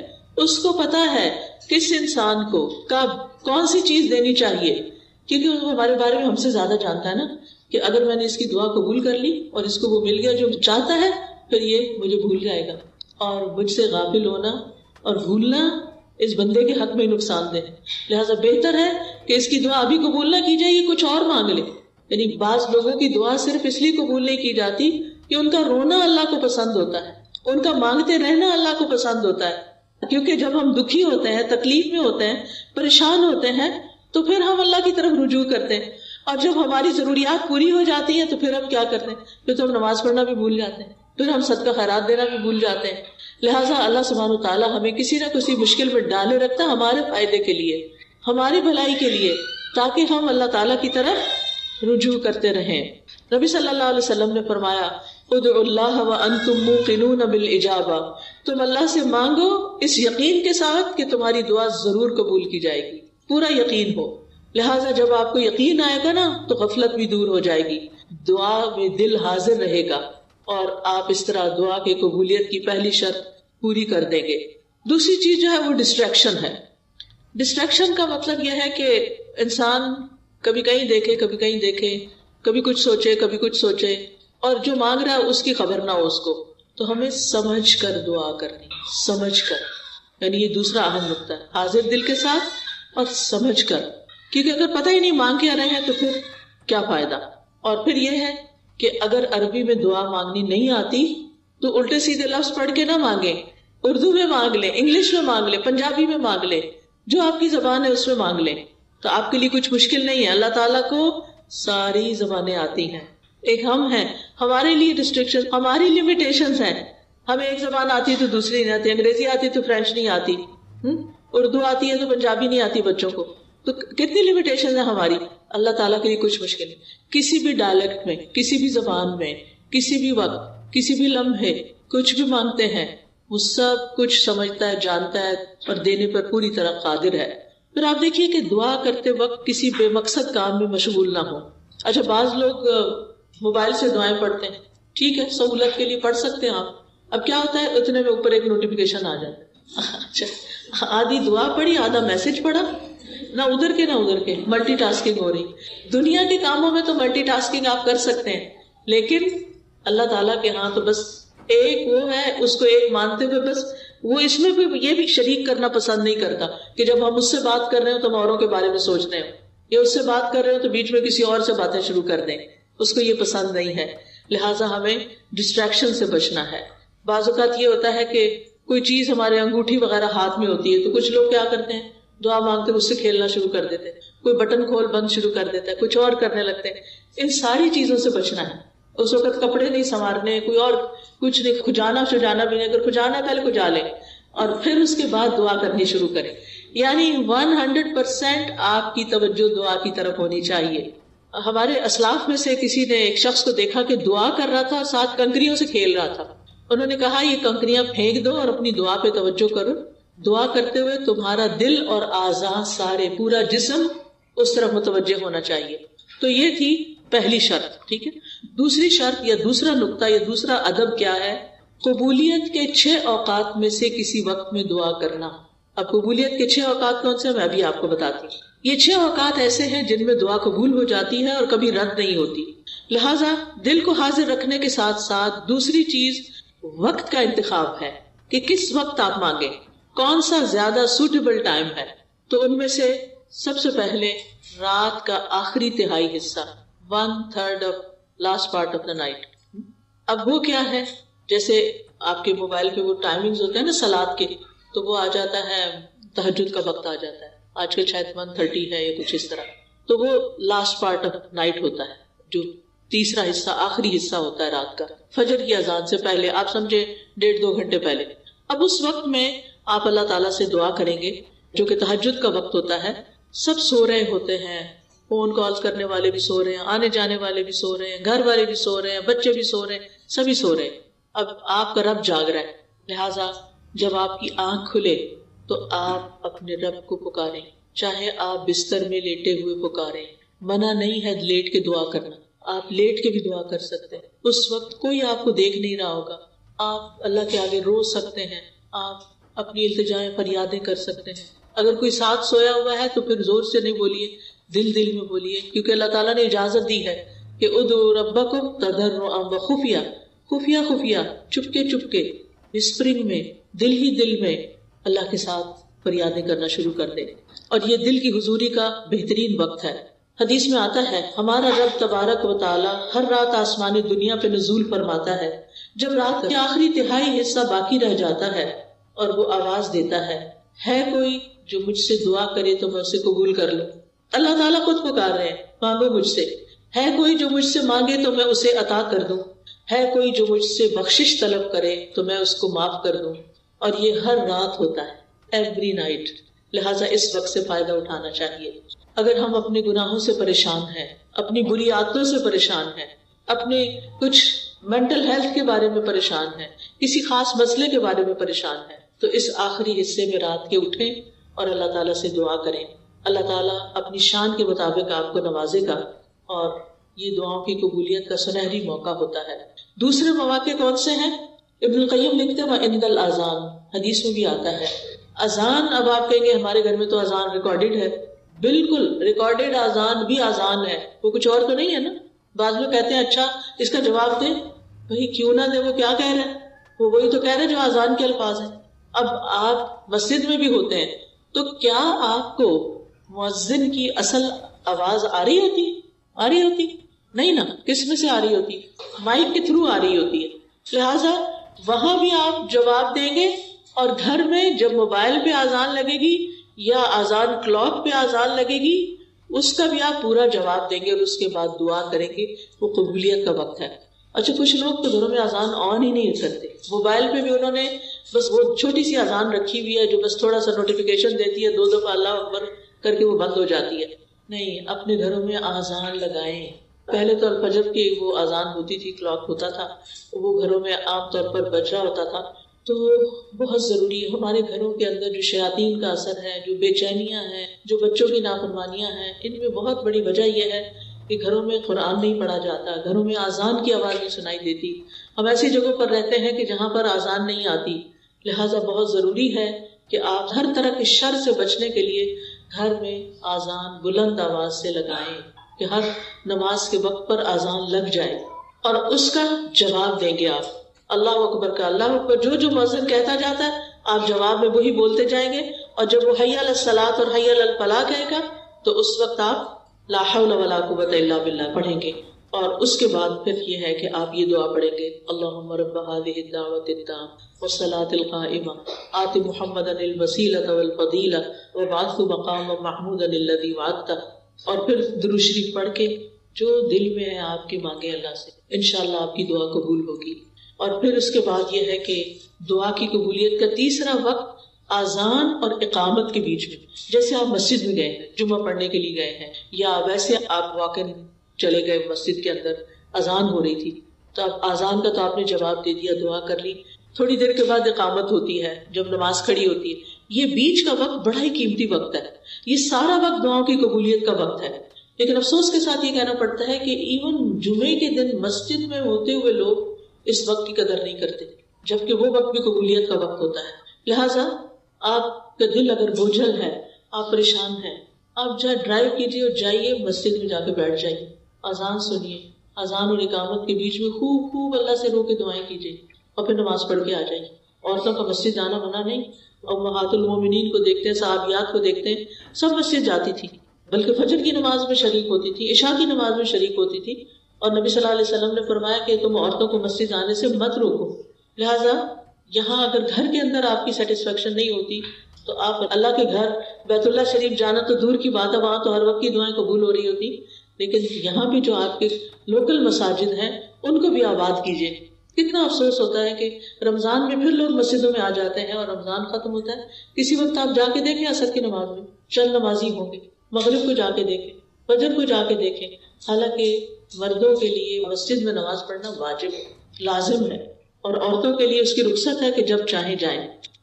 اس کو پتا ہے کس انسان کو کب کون سی چیز دینی چاہیے، کیونکہ وہ ہمارے بارے میں ہم سے زیادہ جانتا ہے نا، کہ اگر میں نے اس کی دعا قبول کر لی اور اس کو وہ مل گیا جو چاہتا ہے، پھر یہ مجھے بھول جائے گا. اور مجھ سے غافل ہونا اور بھولنا اس بندے کے حق میں نقصان دہ ہے. لہٰذا بہتر ہے کہ اس کی دعا ابھی قبول نہ کی جائے، یہ کچھ اور مانگ لے. یعنی بعض لوگوں کی دعا صرف اس لیے قبول نہیں کی جاتی کہ ان کا رونا اللہ کو پسند ہوتا ہے، ان کا مانگتے رہنا اللہ کو پسند ہوتا ہے. کیونکہ جب ہم دکھی ہوتے ہیں، تکلیف میں ہوتے ہیں، پریشان ہوتے ہیں، تو پھر ہم اللہ کی طرف رجوع کرتے ہیں. اور جب ہماری ضروریات پوری ہو جاتی ہیں تو پھر ہم کیا کرتے ہیں؟ پھر تو ہم نماز پڑھنا بھی بھول جاتے ہیں، پھر ہم صدقہ خیرات دینا بھی بھول جاتے ہیں. لہٰذا اللہ سبحانہ وتعالیٰ ہمیں کسی نہ کسی مشکل میں ڈالے رکھتا ہے ہمارے فائدے کے لیے، ہماری بھلائی کے لیے، تاکہ ہم اللہ تعالیٰ کی طرف رجوع کرتے رہیں. نبی صلی اللہ علیہ وسلم نے فرمایا ادعوا اللہ وانتم موقنون بالاجابہ، تم اللہ سے مانگو اس یقین کے ساتھ کہ تمہاری دعا ضرور قبول کی جائے گی، پورا یقین ہو. لہٰذا جب آپ کو یقین آئے گا نا تو غفلت بھی دور ہو جائے گی، دعا میں دل حاضر رہے گا، اور آپ اس طرح دعا کی قبولیت کی پہلی شرط پوری کر دیں گے. دوسری چیز جو ہے وہ ڈسٹریکشن ہے. ڈسٹریکشن کا مطلب یہ ہے کہ انسان کبھی کہیں دیکھے، کبھی کہیں دیکھے، کبھی کچھ سوچے، کبھی کچھ سوچے، اور جو مانگ رہا ہے اس کی خبر نہ ہو اس کو. تو ہمیں سمجھ کر دعا کرنی، سمجھ کر، یعنی یہ دوسرا اہم نقطہ ہے، حاضر دل کے ساتھ اور سمجھ کر. کیونکہ اگر پتہ ہی نہیں مانگ کے آ رہے ہیں تو پھر کیا فائدہ. اور پھر یہ ہے کہ اگر عربی میں دعا مانگنی نہیں آتی تو الٹے سیدھے لفظ پڑھ کے نہ مانگیں، اردو میں مانگ لیں، انگلش میں مانگ لیں، پنجابی میں مانگ لیں، جو آپ کی زبان ہے اس میں مانگ لیں، تو آپ کے لیے کچھ مشکل نہیں ہے. اللہ تعالیٰ کو ساری زبانیں آتی ہیں. ایک ہم ہیں، ہمارے لیے ریسٹرکشن، ہماری لمیٹیشنز ہیں. ہمیں ایک زبان آتی ہے تو دوسری نہیں آتی، انگریزی آتی ہے تو فرینچ نہیں آتی، اردو آتی ہے تو پنجابی نہیں آتی بچوں کو. تو کتنی لمیٹیشن ہے ہماری. اللہ تعالیٰ کے لیے کچھ مشکل نہیں. کسی بھی ڈائلیکٹ میں، کسی بھی زبان میں، کسی بھی وقت، کسی بھی لمحے کچھ بھی مانگتے ہیں، وہ سب کچھ سمجھتا ہے، جانتا ہے، اور دینے پر پوری طرح قادر ہے. پھر آپ دیکھیے کہ دعا کرتے وقت کسی بے مقصد کام میں مشغول نہ ہو. اچھا بعض لوگ موبائل سے دعائیں پڑھتے ہیں، ٹھیک ہے، سہولت کے لیے پڑھ سکتے ہیں آپ. اب کیا ہوتا ہے، اتنے میں اوپر ایک نوٹیفیکیشن آ جاتا ہے. اچھا آدھی دعا پڑھی، آدھا میسج پڑھا، نہ ادھر کے نہ ادھر کے، ملٹی ٹاسکنگ ہو رہی. دنیا کے کاموں میں تو ملٹی ٹاسکنگ آپ کر سکتے ہیں، لیکن اللہ تعالیٰ کے ہاں تو بس ایک وہ ہے، اس کو ایک مانتے ہوئے بس وہ اس میں بھی یہ بھی شریک کرنا پسند نہیں کرتا کہ جب ہم اس سے بات کر رہے ہو تو ہم اوروں کے بارے میں سوچ رہے ہو، یا اس سے بات کر رہے ہو تو بیچ میں کسی اور سے باتیں شروع کر دیں. اس کو یہ پسند نہیں ہے. لہٰذا ہمیں ڈسٹریکشن سے بچنا ہے. بعض اوقات یہ ہوتا ہے کہ کوئی چیز ہمارے انگوٹھی وغیرہ ہاتھ میں ہوتی ہے تو کچھ لوگ کیا کرتے ہیں، دعا مانگتے اس سے کھیلنا شروع کر دیتے ہیں، کوئی بٹن کھول بند شروع کر دیتا ہے، کچھ اور کرنے لگتے ہیں. ان ساری چیزوں سے بچنا ہے. اس وقت کپڑے نہیں سنوارنے، کوئی اور کچھ نہیں، کھجانا شجانا بھی نہیں. اگر کھجانا پہلے کھجا لیں اور پھر اس کے بعد دعا کرنی شروع کریں. یعنی 100% آپ کی توجہ دعا کی طرف ہونی چاہیے. ہمارے اسلاف میں سے کسی نے ایک شخص کو دیکھا کہ دعا کر رہا تھا اور ساتھ کنکریوں سے کھیل رہا تھا. انہوں نے کہا یہ کنکریاں پھینک دو اور اپنی دعا پہ توجہ کرو. دعا کرتے ہوئے تمہارا دل اور اعضاء سارے، پورا جسم اس طرف متوجہ ہونا چاہیے. تو یہ تھی پہلی شرط. ٹھیک ہے. دوسری شرط یا دوسرا نقطہ یا دوسرا ادب کیا ہے؟ قبولیت کے 6 اوقات میں سے کسی وقت میں دعا کرنا. اب قبولیت کے 6 اوقات کون سے؟ میں ابھی آپ کو بتاتی ہوں. یہ 6 اوقات ایسے ہیں جن میں دعا قبول ہو جاتی ہے اور کبھی رد نہیں ہوتی. لہٰذا دل کو حاضر رکھنے کے ساتھ ساتھ دوسری چیز وقت کا انتخاب ہے کہ کس وقت آپ مانگیں، کون سا زیادہ سوٹیبل ٹائم ہے. تو ان میں سے سب سے پہلے رات کا آخری تہائی حصہ، 1/3 of last part of the night. اب وہ کیا ہے؟ جیسے آپ کے موبائل پہ وہ ٹائمنگز ہوتے ہیں نا صلاۃ کے، تو وہ آ جاتا ہے تہجد کا وقت آ جاتا ہے. آج کل شاید 1:30 ہے یا کچھ اس طرح. تو وہ لاسٹ پارٹ آف نائٹ ہوتا ہے، جو تیسرا حصہ، آخری حصہ ہوتا ہے رات کا، فجر کی اذان سے پہلے. آپ سمجھے 1.5-2 گھنٹے پہلے. اب اس وقت میں آپ اللہ تعالیٰ سے دعا کریں گے، جو کہ تہجد کا وقت ہوتا ہے. سب سو رہے ہوتے ہیں، فون کالز کرنے والے بھی سو رہے ہیں، آنے جانے والے بھی سو رہے ہیں، گھر والے بھی سو رہے ہیں، بچے بھی سو رہے ہیں، سبھی سو رہے ہیں. اب آپ کا رب جاگ رہا ہے. لہٰذا جب آپ کی آنکھ کھلے تو آپ اپنے رب کو پکاریں، چاہے آپ بستر میں لیٹے ہوئے پکاریں. منع نہیں ہے لیٹ کے دعا کرنا، آپ لیٹ کے بھی دعا کر سکتے ہیں. اس وقت کوئی آپ کو دیکھ نہیں رہا ہوگا، آپ اللہ کے آگے رو سکتے ہیں، آپ اپنی التجائیں فریادیں کر سکتے ہیں. اگر کوئی ساتھ سویا ہوا ہے تو پھر زور سے نہیں بولیے، دل دل میں بولیے، کیونکہ اللہ تعالیٰ نے اجازت دی ہے کہ ادعوا ربکم تضرعا وخفیا، خفیہ خفیہ، چپکے چپکے، وسپرنگ میں، دل ہی دل میں اللہ کے ساتھ فریادیں کرنا شروع کر دیں. اور یہ دل کی حضوری کا بہترین وقت ہے. حدیث میں آتا ہے ہمارا رب تبارک و تعالی ہر رات آسمانی دنیا پہ نزول فرماتا ہے. جب رات کے آخری تہائی حصہ باقی رہ جاتا ہے اور وہ آواز دیتا ہے کوئی جو مجھ سے دعا کرے تو میں اسے قبول کر لوں. اللہ تعالیٰ خود پکار رہے ہیں، مانگو مجھ سے. ہے کوئی جو مجھ سے مانگے تو میں اسے عطا کر دوں. ہے کوئی جو مجھ سے بخشش طلب کرے تو میں اس کو معاف کر دوں. اور یہ ہر رات ہوتا ہے، ایوری نائٹ. لہٰذا اس وقت سے فائدہ اٹھانا چاہیے. اگر ہم اپنے گناہوں سے پریشان ہیں، اپنی بری عادتوں سے پریشان ہیں، اپنے کچھ مینٹل ہیلتھ کے بارے میں پریشان ہیں، کسی خاص مسئلے کے بارے میں پریشان ہیں، تو اس آخری حصے میں رات کے اٹھیں اور اللہ تعالیٰ سے دعا کریں. اللہ تعالیٰ اپنی شان کے مطابق آپ کو نوازے گا اور یہ دعاؤں کی قبولیت کا سنہری موقع ہوتا ہے. دوسرے مواقع کون سے ہیں؟ ابن القیم لکھتے ہیں وَعِنْدَ الْأَذَانِ، حدیث میں بھی آتا ہے اذان. اب آپ کہیں گے ہمارے گھر میں تو اذان ریکارڈڈ ہے. بالکل ریکارڈڈ اذان بھی اذان ہے، وہ کچھ اور تو نہیں ہے نا. بعض لوگ کہتے ہیں اچھا اس کا جواب دیں. بھائی کیوں نہ دے، وہ کیا کہہ رہے ہیں؟ وہ وہی تو کہہ رہے ہیں جو اذان کے الفاظ ہیں. اب آپ مسجد میں بھی ہوتے ہیں تو کیا آپ کو مؤذن کی اصل آواز آ رہی ہوتی؟ نہیں نا. کس میں سے آ رہی ہوتی؟ مائک کے تھرو آ رہی ہوتی ہے. لہٰذا وہاں بھی آپ جواب دیں گے، اور گھر میں جب موبائل پہ اذان لگے گی یا اذان کلاک پہ اذان لگے گی اس کا بھی آپ پورا جواب دیں گے اور اس کے بعد دعا کریں گے. وہ قبولیت کا وقت ہے. اچھا کچھ لوگ تو گھروں میں اذان آن ہی نہیں کرتے، موبائل پہ بھی انہوں نے بس وہ چھوٹی سی اذان رکھی ہوئی ہے جو بس تھوڑا سا نوٹیفیکیشن دیتی ہے، 2 دفعہ اللہ اکبر کر کے وہ بند ہو جاتی ہے. نہیں، اپنے گھروں میں اذان لگائیں. پہلے تو الفجر کی وہ اذان ہوتی تھی، کلاک ہوتا تھا، وہ گھروں میں عام طور پر بج رہا ہوتا تھا. تو بہت ضروری ہے ہمارے گھروں کے اندر جو شیاطین کا اثر ہے، جو بے چینیاں ہیں، جو بچوں کی نافرمانیاں ہیں، ان میں بہت بڑی وجہ یہ ہے کہ گھروں میں قرآن نہیں پڑھا جاتا، گھروں میں اذان کی آواز نہیں سنائی دیتی. ہم ایسی جگہوں پر رہتے ہیں کہ جہاں پر اذان نہیں آتی. لہٰذا بہت ضروری ہے کہ آپ ہر طرح کے شر سے بچنے کے لیے گھر میں اذان بلند آواز سے لگائیں کہ ہر نماز کے وقت پر اذان لگ جائے اور اس کا جواب دیں گے. آپ اللہ اکبر کا اللہ اکبر جو مؤذن کہتا جاتا ہے آپ جواب میں وہی بولتے جائیں گے. اور جب وہ حی علی الصلاۃ اور حی علی الفلاح کہے گا تو اس وقت آپ لا حول ولا قوۃ الا باللہ پڑھیں گے. اور اس کے بعد پھر یہ ہے کہ آپ یہ دعا پڑھیں گے اللہم رب هذه الدعوة التامة والصلاة القائمة آت محمدا الوسیلة والفضیلة وابعثه مقاما محمودا الذی وعدته. اور پھر درود شریف پڑھ کے جو دل میں ہے آپ کی مانگے اللہ سے، انشاءاللہ آپ کی دعا قبول ہوگی. اور پھر اس کے بعد یہ ہے کہ دعا کی قبولیت کا تیسرا وقت اذان اور اقامت کے بیچ میں، جیسے آپ مسجد میں گئے ہیں، جمعہ پڑھنے کے لیے گئے ہیں، یا ویسے آپ واقعی چلے گئے مسجد کے اندر، اذان ہو رہی تھی تو اب اذان کا تو آپ نے جواب دے دیا، دعا کر لی. تھوڑی دیر کے بعد اقامت ہوتی ہے جب نماز کھڑی ہوتی ہے. یہ بیچ کا وقت بڑا ہی قیمتی وقت ہے، یہ سارا وقت دعاؤں کی قبولیت کا وقت ہے. لیکن افسوس کے ساتھ یہ کہنا پڑتا ہے کہ ایون جمعے کے دن مسجد میں ہوتے ہوئے لوگ اس وقت کی قدر نہیں کرتے، جبکہ وہ وقت بھی قبولیت کا وقت ہوتا ہے. لہٰذا آپ کا دل اگر بوجھل ہے، آپ پریشان ہیں، آپ جہاں ڈرائیو کیجیے اور جائیے مسجد میں جا کے بیٹھ جائیے، اذان سنیے، اذان اور اقامت کے بیچ میں خوب خوب اللہ سے رو کے دعائیں کیجیے اور پھر نماز پڑھ کے آ جائیے. عورتوں کا مسجد جانا منع نہیں. امہات المومنین کو دیکھتے ہیں، صحابیات کو دیکھتے ہیں، سب مسجد جاتی تھی، بلکہ فجر کی نماز میں شریک ہوتی تھی، عشاء کی نماز میں شریک ہوتی تھی. اور نبی صلی اللہ علیہ وسلم نے فرمایا کہ تم عورتوں کو مسجد آنے سے مت روکو. لہٰذا یہاں اگر گھر کے اندر آپ کی سیٹسفیکشن نہیں ہوتی تو آپ اللہ کے گھر بیت اللہ شریف جانا تو دور کی بات ہے، وہاں تو ہر وقت کی دعائیں قبول ہو رہی ہوتی. لیکن یہاں بھی جو آپ کے لوکل مساجد ہیں ان کو بھی آباد کیجیے. کتنا افسوس ہوتا ہے کہ رمضان میں پھر لوگ مسجدوں میں آ جاتے ہیں اور رمضان ختم ہوتا ہے، کسی وقت آپ جا کے دیکھیں عصر کی نماز میں چند نمازی ہوں گے، مغرب کو جا کے دیکھیں، فجر کو جا کے دیکھیں. حالانکہ مردوں کے لیے مسجد میں نماز پڑھنا واجب ہے، لازم ہے، اور عورتوں کے لیے اس کی رخصت ہے کہ جب چاہیں جائیں.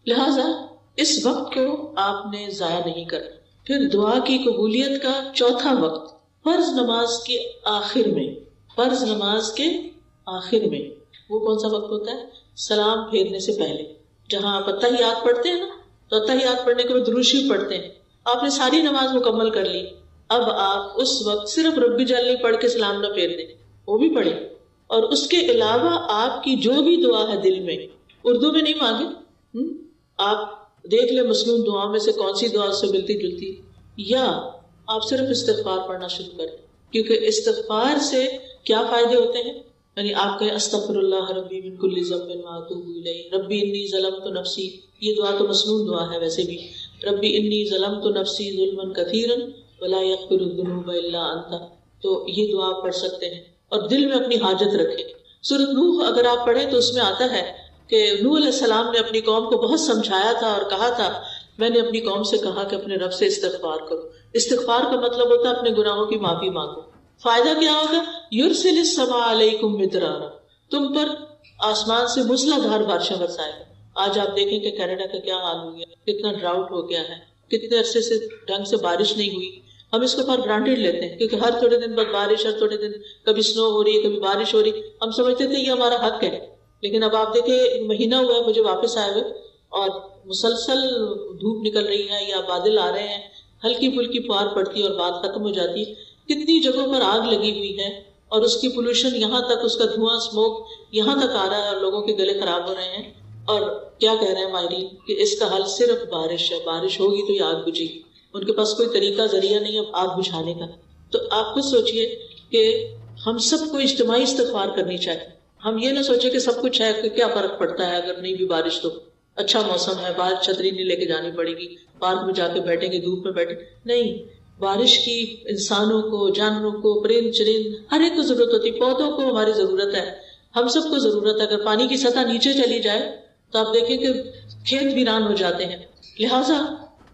لہٰذا اس وقت کو آپ نے ضائع نہیں کرنا. پھر دعا کی قبولیت کا چوتھا وقت فرض نماز کے آخر میں، فرض نماز کے آخر میں وہ کون سا وقت ہوتا ہے؟ سلام پھیرنے سے پہلے. جہاں آپ اتحیات پڑھتے ہیں نا، تو اتحیات پڑھنے کے بعد درود شریف پڑھتے ہیں. آپ نے ساری نماز مکمل کر لی، اب آپ اس وقت صرف ربی جل نہیں پڑھ کے سلام نہ پھیر دیں، وہ بھی پڑھیں. اور اس کے علاوہ آپ کی جو بھی دعا ہے دل میں، اردو میں نہیں مانگے، آپ دیکھ لیں مصنون دعا میں سے کون سی دعا سے ملتی جلتی، یا آپ صرف استغفار پڑھنا شروع کریں. کیونکہ استغفار سے کیا فائدے ہوتے ہیں؟ یعنی آپ کہیں استغفر اللہ ربی من کل ذنب واتوب الیہ، ربی انی ظلمت نفسی، یہ دعا تو مسنون دعا ہے ویسے بھی، ربی انی ظلمت نفسی ظلما کثیرا ولا یغفر الذنوب الا انت. تو یہ دعا آپ پڑھ سکتے ہیں اور دل میں اپنی حاجت رکھیں. سورۃ نوح اگر آپ پڑھیں تو اس میں آتا ہے کہ نوح علیہ السلام نے اپنی قوم کو بہت سمجھایا تھا اور کہا تھا، میں نے اپنی قوم سے کہا کہ اپنے رب سے استغفار کرو. استغفار کا مطلب ہوتا ہے اپنے گناہوں کی معافی مانگو. فائدہ کیا ہوگا؟ یرسل السماء علیکم مدرارا، تم پر آسمان سے موسلادھار بارشیں برسائے گا. آج آپ دیکھیں کہ کینیڈا کا کیا حال ہو گیا، کتنا ڈراؤٹ ہو گیا ہے، کتنے عرصے سے ڈھنگ سے بارش نہیں ہوئی. ہم اس کو فار گرانٹیڈ لیتے ہیں کیونکہ ہر تھوڑے دن بعد بارش، ہر تھوڑے دن کبھی سنو ہو رہی ہے، کبھی بارش ہو رہی. ہم سمجھتے تھے یہ ہمارا حق ہے. لیکن اب آپ دیکھیں مہینہ ہوا ہے مجھے واپس آئے ہوئے اور مسلسل دھوپ نکل رہی ہے یا بادل آ رہے ہیں، ہلکی پھلکی پھوار پڑتی ہے اور بات ختم ہو جاتی ہے. کتنی جگہوں پر آگ لگی ہوئی ہے اور اس کی پولوشن یہاں تک، اس کا دھواں اسموک یہاں تک آ رہا ہے اور لوگوں کے گلے خراب ہو رہے ہیں. اور کیا کہہ رہے ہیں ماہرین کہ اس کا حل صرف بارش ہے، بارش ہوگی تو یہ آگ بجھے گی. ان کے پاس کوئی طریقہ ذریعہ نہیں ہے آگ بجھانے کا. تو آپ خود سوچئے کہ ہم سب کو اجتماعی استغفار کرنی چاہیے. ہم یہ نہ سوچے کہ سب کچھ ہے کہ کیا فرق پڑتا ہے اگر نہیں بھی بارش، تو اچھا موسم ہے، باہر چھتری نہیں لے کے جانی پڑے گی، پارک میں جا کے بیٹھیں گے، دھوپ میں بیٹھیں. نہیں، بارش کی انسانوں کو، جانوروں کو، پرند چرند ہر ایک کو ضرورت ہوتی ہے. پودوں کو ہماری ضرورت ہے، ہم سب کو ضرورت ہے. اگر پانی کی سطح نیچے چلی جائے تو آپ دیکھیں کہ کھیت ویران ہو جاتے ہیں. لہٰذا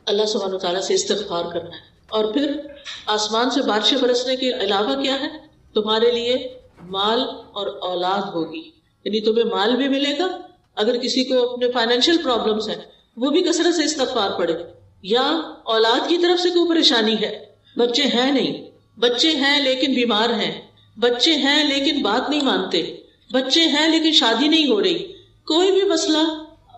اللہ سبحانہ وتعالیٰ سے استغفار کرنا ہے. اور پھر آسمان سے بارشیں برسنے کے علاوہ کیا ہے؟ تمہارے لیے مال اور اولاد ہوگی. یعنی تمہیں مال بھی ملے گا، اگر کسی کو اپنے فائنینشیل پرابلمز ہیں وہ بھی کثرت سے استغفار پڑھے. یا اولاد کی طرف سے کوئی پریشانی ہے، بچے ہیں نہیں، بچے ہیں لیکن بیمار ہیں، بچے ہیں لیکن بات نہیں مانتے، بچے ہیں لیکن شادی نہیں ہو رہی، کوئی بھی مسئلہ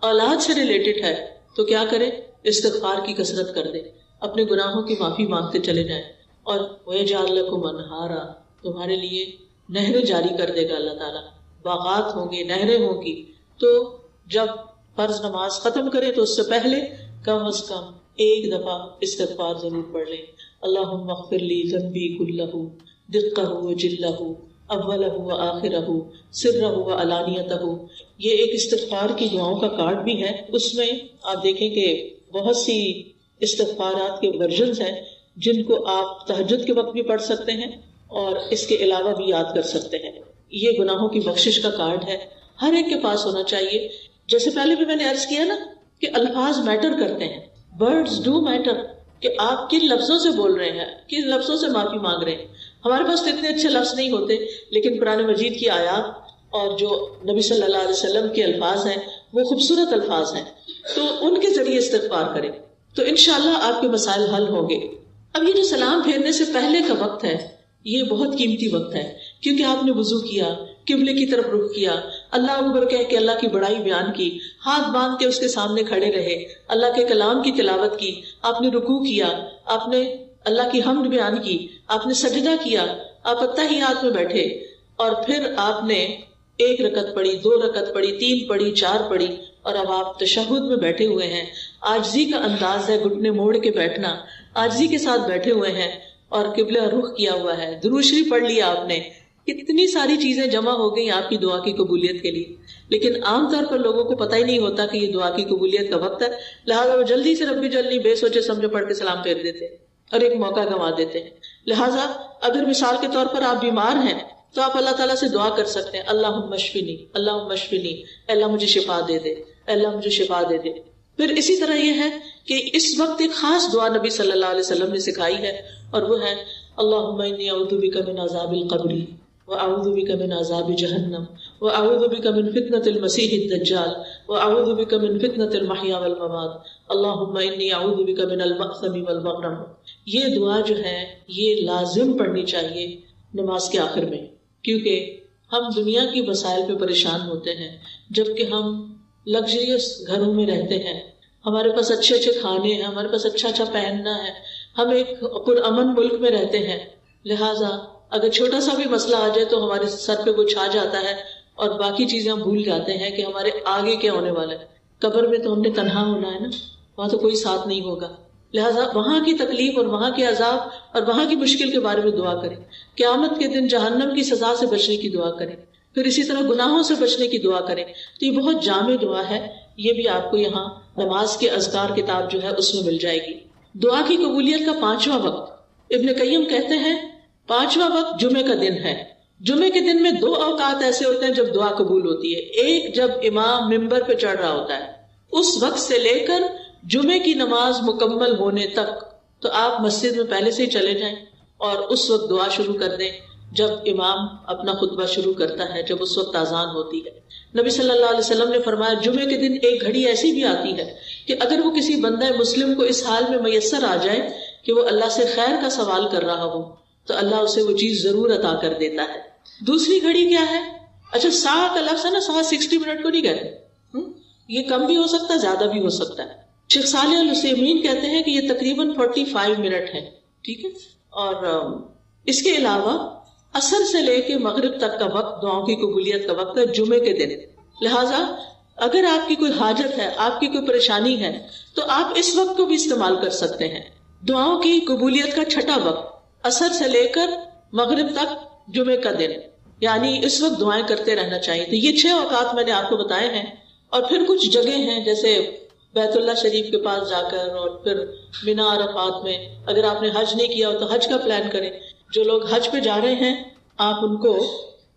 اولاد سے ریلیٹڈ ہے تو کیا کرے؟ استغفار کی کثرت کر دے، اپنے گناہوں کی معافی مانگتے چلے جائیں. اور وَيَجْعَلْ لَكُمْ أَنْهَارًا، تمہارے لیے نہریں جاری کر دے گا اللہ تعالیٰ. باغات ہوں گے، نہریں ہوں گی. تو جب فرض نماز ختم کرے تو اس سے پہلے کم از کم ایک دفعہ استغفار ضرور پڑھ لیں. اللہم اغفر لی ذنبی کلہ دقہ وجلہ اولہ وآخرہ سرہ وعلانیتہ. یہ ایک استغفار کی دعاؤں کا کارڈ بھی ہے. اس میں آپ دیکھیں کہ بہت سی استغفارات کے ورژنز ہیں جن کو آپ تہجد کے وقت بھی پڑھ سکتے ہیں اور اس کے علاوہ بھی یاد کر سکتے ہیں. یہ گناہوں کی بخشش کا کارڈ ہے، ہر ایک کے پاس ہونا چاہیے. جیسے پہلے بھی میں نے عرض کیا نا کہ الفاظ میٹر کرتے ہیں، words do matter، کہ آپ کن لفظوں سے بول رہے ہیں، کن لفظوں سے معافی مانگ رہے ہیں. ہمارے پاس تو اتنے اچھے لفظ نہیں ہوتے، لیکن قرآن مجید کی آیات اور جو نبی صلی اللہ علیہ وسلم کے الفاظ ہیں وہ خوبصورت الفاظ ہیں، تو ان کے ذریعے استغفار کریں تو انشاءاللہ آپ کے مسائل حل ہوں گے۔ اب یہ جو سلام پھیرنے سے پہلے کا وقت ہے یہ بہت قیمتی وقت ہے، کیونکہ آپ نے وضو کیا، قبلے کی طرف رخ کیا، اللہ اکبر کہہ کے اللہ کی بڑائی بیان کی، ہاتھ باندھ کے اس کے سامنے کھڑے رہے، اللہ کے کلام کی تلاوت کی، آپ نے رکوع کیا، آپ نے اللہ کی حمد بیان کی، آپ نے سجدہ کیا، آپ اتحیات میں بیٹھے، اور پھر آپ نے 1 رکعت پڑھی، 2 رکعت پڑھی، 3 پڑھی، 4 پڑھی، اور اب آپ تشہد میں بیٹھے ہوئے ہیں۔ عاجزی کا انداز ہے، گھٹنے موڑ کے بیٹھنا، عاجزی کے ساتھ بیٹھے ہوئے ہیں اور قبلہ رخ کیا ہوا ہے، درود شریف پڑھ لیا آپ نے، کتنی ساری چیزیں جمع ہو گئی آپ کی دعا کی قبولیت کے لیے۔ لیکن عام طور پر لوگوں کو پتہ ہی نہیں ہوتا کہ یہ دعا کی قبولیت کا وقت ہے، لہٰذا وہ جلدی سے ربی جلدی بے سوچے سمجھے پڑھ کے سلام پھیر دیتے اور ایک موقع گنوا دیتے ہیں۔ لہٰذا اگر مثال کے طور پر آپ بیمار ہیں تو آپ اللہ تعالیٰ سے دعا کر سکتے ہیں، اللہم اشفنی، اللہم اشفنی، اے اللہ مجھے شفا دے دے، اے اللہ مجھے شفا دے دے۔ پھر اسی طرح یہ ہے کہ اس وقت ایک خاص دعا نبی صلی اللہ علیہ وسلم نے سکھائی ہے، اور وہ ہے اللہم انی اعوذ بک من عذاب القبر واعوذ بک من عذاب جہنم واعوذ بک من فتنۃ المسیح الدجال واعوذ بک من فتنۃ المحیا والممات اللہم انی اعوذ بک من المأثم والمغرم۔ یہ دعا جو ہے یہ لازم پڑھنی چاہیے نماز کے آخر میں، کیونکہ ہم دنیا کی مسائل پہ پریشان ہوتے ہیں، جبکہ ہم لگژریس گھروں میں رہتے ہیں، ہمارے پاس اچھے اچھے کھانے ہیں، ہمارے پاس اچھا اچھا پہننا ہے، ہم ایک پرامن ملک میں رہتے ہیں۔ لہٰذا اگر چھوٹا سا بھی مسئلہ آ جائے تو ہمارے سر پہ کچھ آ جاتا ہے اور باقی چیزیں ہم بھول جاتے ہیں کہ ہمارے آگے کیا ہونے والا ہے۔ قبر میں تو ہم نے تنہا ہونا ہے نا، وہاں تو کوئی ساتھ نہیں ہوگا، لہٰذا وہاں کی تکلیف اور وہاں کے عذاب اور وہاں کی مشکل کے بارے میں دعا کریں۔ قیامت کے دن جہنم کی سزا سے بچنے کی دعا کریں، پھر اسی طرح گناہوں سے بچنے کی دعا کریں۔ تو یہ بہت جامع دعا ہے، یہ بھی آپ کو یہاں نماز کے اذکار کتاب جو ہے اس میں مل جائے گی۔ دعا کی قبولیت کا 5واں وقت، ابن قیم کہتے ہیں 5واں وقت جمعے کا دن ہے۔ جمعے کے دن میں 2 اوقات ایسے ہوتے ہیں جب دعا قبول ہوتی ہے، ایک جب امام ممبر پہ چڑھ رہا ہوتا ہے، اس وقت سے لے کر جمعے کی نماز مکمل ہونے تک تو آپ مسجد میں پہلے سے ہی چلے جائیں اور اس وقت دعا شروع کر دیں جب امام اپنا خطبہ شروع کرتا ہے، جب اس وقت اذان ہوتی ہے۔ نبی صلی اللہ علیہ وسلم نے فرمایا جمعے کے دن ایک گھڑی ایسی بھی آتی ہے کہ اگر وہ کسی بندہ مسلم کو اس حال میں میسر آ جائے کہ وہ اللہ سے خیر کا سوال کر رہا ہو تو اللہ اسے وہ چیز ضرور عطا کر دیتا ہے۔ دوسری گھڑی کیا ہے؟ اچھا ساعت کا لفظ ہے نا، ساعت 60 منٹ کو نہیں کہتے، یہ کم بھی ہو سکتا ہے زیادہ بھی ہو سکتا ہے۔ شیخ صالح العثیمین کہتے ہیں کہ یہ تقریباً 45 منٹ ہے، ٹھیک ہے۔ اور اس کے علاوہ عصر سے لے کے مغرب تک کا وقت دعاؤں کی قبولیت کا وقت ہے جمعے کے دن۔ لہٰذا اگر آپ کی کوئی حاجت ہے، آپ کی کوئی پریشانی ہے تو آپ اس وقت کو بھی استعمال کر سکتے ہیں۔ دعاؤں کی قبولیت کا 6واں وقت عصر سے لے کر مغرب تک جمعے کا دن، یعنی اس وقت دعائیں کرتے رہنا چاہیے۔ تو یہ 6 اوقات میں نے آپ کو بتائے ہیں، اور پھر کچھ جگہ ہیں جیسے بیت اللہ شریف کے پاس جا کر، اور پھر مینا عرفات میں۔ اگر آپ نے حج نہیں کیا ہو تو حج کا پلان کریں۔ جو لوگ حج پہ جا رہے ہیں آپ ان کو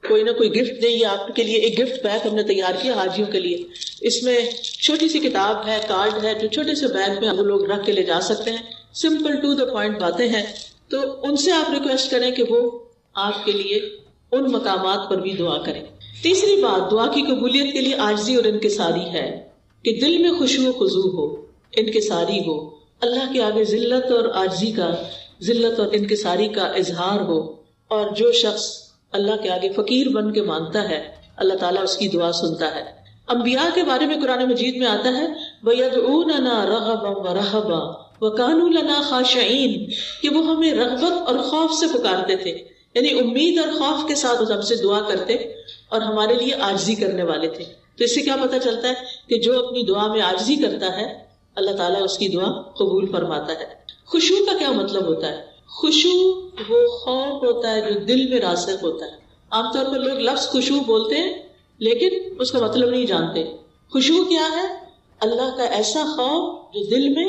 کوئی نہ کوئی گفٹ دیں، یا آپ کے لیے ایک گفٹ پیک ہم نے تیار کیا حاجیوں کے لیے۔ اس میں چھوٹی سی کتاب ہے، کارڈ ہے، جو چھوٹے سے بیگ میں وہ لوگ رکھ کے لے جا سکتے ہیں، سمپل ٹو دا پوائنٹ باتیں ہیں۔ تو ان سے آپ ریکویسٹ کریں کہ وہ آپ کے لیے ان مقامات پر بھی دعا کریں۔ تیسری بات دعا کی قبولیت کے لیے عاجزی اور انکساری ہے کہ دل میں خشوع و خضوع ہو، انکساری ہو، اللہ کے آگے ذلت اور عاجزی کا، ذلت اور انکساری کا اظہار ہو۔ اور جو شخص اللہ کے آگے فقیر بن کے مانگتا ہے اللہ تعالیٰ اس کی دعا سنتا ہے۔ انبیاء کے بارے میں قرآن مجید میں آتا ہے وَيَدْعُونَنَا رَغَبًا وَرَهَبًا وَكَانُوا لَنَا خَاشِعِينَ، کہ وہ ہمیں رغبت اور خوف سے پکارتے تھے، یعنی امید اور خوف کے ساتھ ہم سے دعا کرتے اور ہمارے لیے عاجزی کرنے والے تھے۔ تو اس سے کیا پتہ چلتا ہے کہ جو اپنی دعا میں عاجزی کرتا ہے اللہ تعالیٰ اس کی دعا قبول فرماتا ہے۔ خشوع کا کیا مطلب ہوتا ہے؟ خشوع وہ خوف ہوتا ہے جو دل میں راسخ ہوتا ہے۔ عام طور پر لوگ لفظ خشوع بولتے ہیں لیکن اس کا مطلب نہیں جانتے۔ خشوع کیا ہے؟ اللہ کا ایسا خوف جو دل میں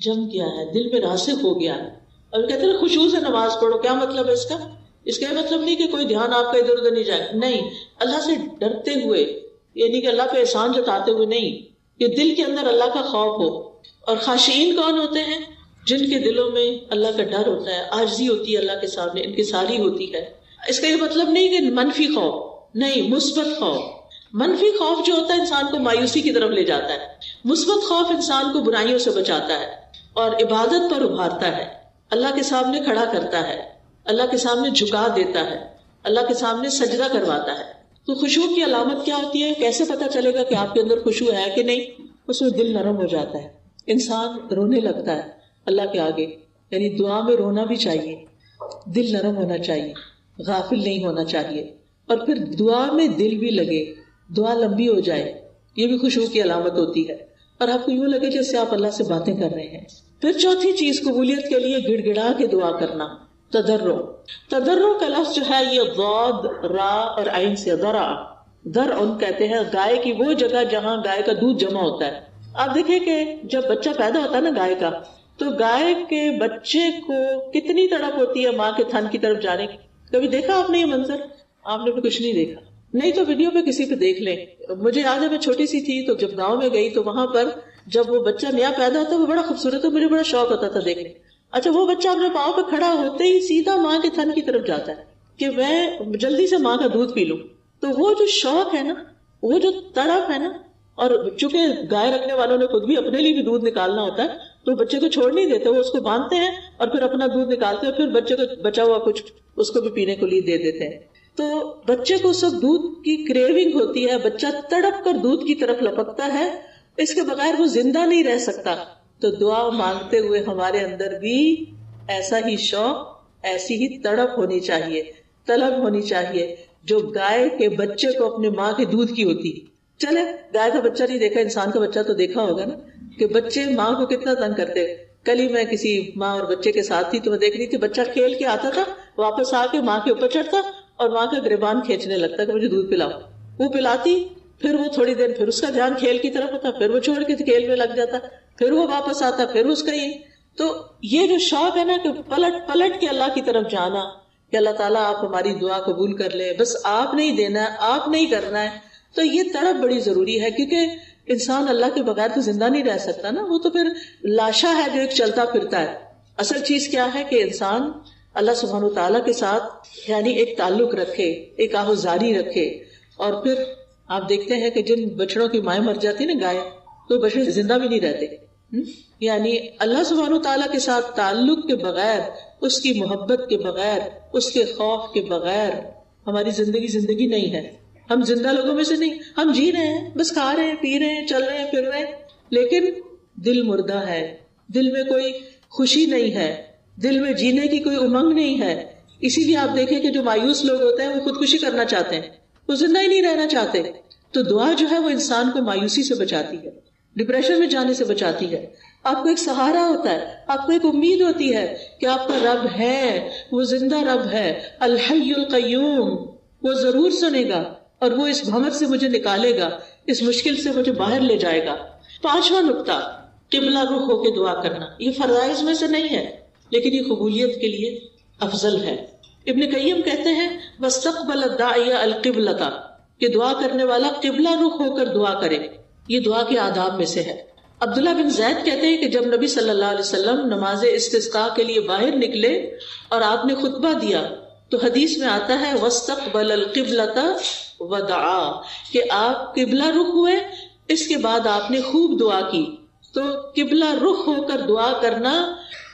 جم گیا ہے، دل میں راسخ ہو گیا ہے۔ اور کہتے ہیں خشوع سے نماز پڑھو، کیا مطلب ہے اس کا؟ اس کا مطلب نہیں کہ کوئی دھیان آپ کا ادھر ادھر نہیں جائے، نہیں، اللہ سے ڈرتے ہوئے، یعنی کہ اللہ پہ احسان جتاتے ہوئے نہیں، کہ دل کے اندر اللہ کا خوف ہو۔ اور خاشعین کون ہوتے ہیں؟ جن کے دلوں میں اللہ کا ڈر ہوتا ہے، عاجزی ہوتی ہے اللہ کے سامنے، انکساری ہوتی ہے۔ اس کا یہ مطلب نہیں کہ منفی خوف، نہیں، مثبت خوف. منفی خوف جو ہوتا ہے انسان کو مایوسی کی طرف لے جاتا ہے. مثبت خوف انسان کو برائیوں سے بچاتا ہے اور عبادت پر ابھارتا ہے، اللہ کے سامنے کھڑا کرتا ہے، اللہ کے سامنے جھکا دیتا ہے، اللہ کے سامنے سجدہ کرواتا ہے. تو خشوع کی علامت کیا ہوتی ہے؟ کیسے پتا چلے گا کہ آپ کے اندر خشوع ہے کہ نہیں؟ اس میں دل نرم ہو جاتا ہے، انسان رونے لگتا ہے اللہ کے آگے. یعنی دعا میں رونا بھی چاہیے، دل نرم ہونا چاہیے، غافل نہیں ہونا چاہیے، اور پھر دعا میں دل بھی لگے، دعا لمبی ہو جائے، یہ بھی خشوع کی علامت ہوتی ہے. اور آپ کو یوں لگے جیسے آپ اللہ سے باتیں کر رہے ہیں. پھر چوتھی چیز قبولیت کے لیے گڑ گڑا کے دعا کرنا. تضرع کا لفظ جو ہے یہ ضاد، را اور عین سے درع. درع کہتے ہیں گائے کی وہ جگہ جہاں گائے کا دودھ جمع ہوتا ہے. آپ دیکھیں کہ جب بچہ پیدا ہوتا ہے نا گائے کا، تو گائے کے بچے کو کتنی تڑپ ہوتی ہے ماں کے تھن کی طرف جانے کی. کبھی دیکھا آپ نے یہ منظر؟ آپ نے بھی کچھ نہیں دیکھا، نہیں تو ویڈیو پہ کسی پہ دیکھ لیں. مجھے یاد ہے میں چھوٹی سی تھی تو جب گاؤں میں گئی تو وہاں پر جب وہ بچہ نیا پیدا ہوتا ہے وہ بڑا خوبصورت ہے، مجھے بڑا شوق ہوتا تھا دیکھنے. اچھا وہ بچہ اپنے پاؤں پہ کھڑا ہوتے ہی سیدھا ماں کے تھن کی طرف جاتا ہے کہ میں جلدی سے ماں کا دودھ پی لوں. تو وہ جو شوق ہے نا، وہ جو تڑپ ہے نا، اور چونکہ گائے رکھنے والوں نے خود بھی اپنے لیے بھی دودھ نکالنا ہوتا ہے تو بچے کو چھوڑ نہیں دیتے، وہ اس کو باندھتے ہیں اور پھر اپنا دودھ نکالتے ہیں، پھر بچے کو بچا ہوا کچھ اس کو بھی پینے کو لیے دے دیتے ہیں. تو بچے کو سب دودھ کی کریونگ ہوتی ہے، بچہ تڑپ کر دودھ کی طرف لپکتا ہے، اس کے بغیر وہ زندہ نہیں رہ سکتا. تو دعا مانگتے ہوئے ہمارے اندر بھی ایسا ہی شوق، ایسی ہی تڑپ ہونی چاہیے، طلب ہونی چاہیے جو گائے کے بچے کو اپنے ماں کے دودھ کی ہوتی. چلے گائے کا بچہ نہیں دیکھا، انسان کا بچہ تو دیکھا ہوگا نا کہ بچے ماں کو کتنا تنگ کرتے. کل ہی میں کسی ماں اور بچے کے ساتھ تھی تو میں دیکھ رہی تھی، بچہ کھیل کے آتا تھا، واپس آ کے ماں کے اوپر چڑھتا اور ماں کا گریبان کھینچنے لگتا کہ مجھے دودھ پلاؤ. وہ پلاتی، پھر وہ تھوڑی دیر پھر اس کا دھیان کھیل کی طرف ہوتا، پھر وہ چھوڑ کے کھیل میں لگ جاتا، پھر وہ واپس آتا، پھر اس کا یہ. تو یہ جو شوق ہے نا کہ پلٹ پلٹ کے اللہ کی طرف جانا کہ اللہ تعالیٰ آپ ہماری دعا قبول کر لے، بس آپ نہیں دینا ہے، آپ نہیں کرنا ہے. تو یہ تڑپ بڑی ضروری ہے کیونکہ انسان اللہ کے بغیر تو زندہ نہیں رہ سکتا نا، وہ تو پھر لاشا ہے جو ایک چلتا پھرتا ہے. اصل چیز کیا ہے کہ انسان اللہ سبحانہ و تعالیٰ کے ساتھ یعنی ایک تعلق رکھے، ایک آہوزاری رکھے. اور پھر آپ دیکھتے ہیں کہ جن بچڑوں کی مائیں مر جاتی نا گائے، تو بچڑے زندہ بھی نہیں رہتے. یعنی اللہ سبحانہ و تعالیٰ کے ساتھ تعلق کے بغیر، اس کی محبت کے بغیر، اس کے خوف کے بغیر ہماری زندگی نہیں ہے. ہم زندہ لوگوں میں سے نہیں، ہم جی رہے ہیں، بس کھا رہے ہیں، پی رہے ہیں، چل رہے ہیں، پھر رہے ہیں، لیکن دل مردہ ہے، دل میں کوئی خوشی نہیں ہے، دل میں جینے کی کوئی امنگ نہیں ہے. اسی لیے آپ دیکھیں کہ جو مایوس لوگ ہوتے ہیں وہ خودکشی کرنا چاہتے ہیں، وہ زندہ ہی نہیں رہنا چاہتے. تو دعا جو ہے وہ انسان کو مایوسی سے بچاتی ہے، ڈپریشن میں جانے سے بچاتی ہے. آپ کو ایک سہارا ہوتا ہے، آپ کو ایک امید ہوتی ہے کہ آپ کا رب ہے، وہ زندہ رب ہے، الحی القیوم، وہ ضرور سنے گا اور وہ اس بھمر سے مجھے نکالے گا، اس مشکل سے مجھے باہر لے جائے گا. 5واں نقطہ، قبلہ رخ ہو کے دعا کرنا. یہ فرائض میں سے نہیں ہے لیکن یہ قبولیت کے لیے افضل ہے. ابن قیم کہتے ہیں واستقبل الداعی القبلۃ، کہ دعا کرنے والا قبلہ رخ ہو کر دعا کرے. یہ دعا کے آداب میں سے ہے. عبداللہ بن زید کہتے ہیں کہ جب نبی صلی اللہ علیہ وسلم نماز استسقاء کے لیے باہر نکلے اور آپ نے خطبہ دیا تو حدیث میں آتا ہے واستقبل القبلۃ ودعا، کہ آپ قبلہ رخ ہوئے، اس کے بعد آپ نے خوب دعا کی. تو قبلہ رخ ہو کر دعا کرنا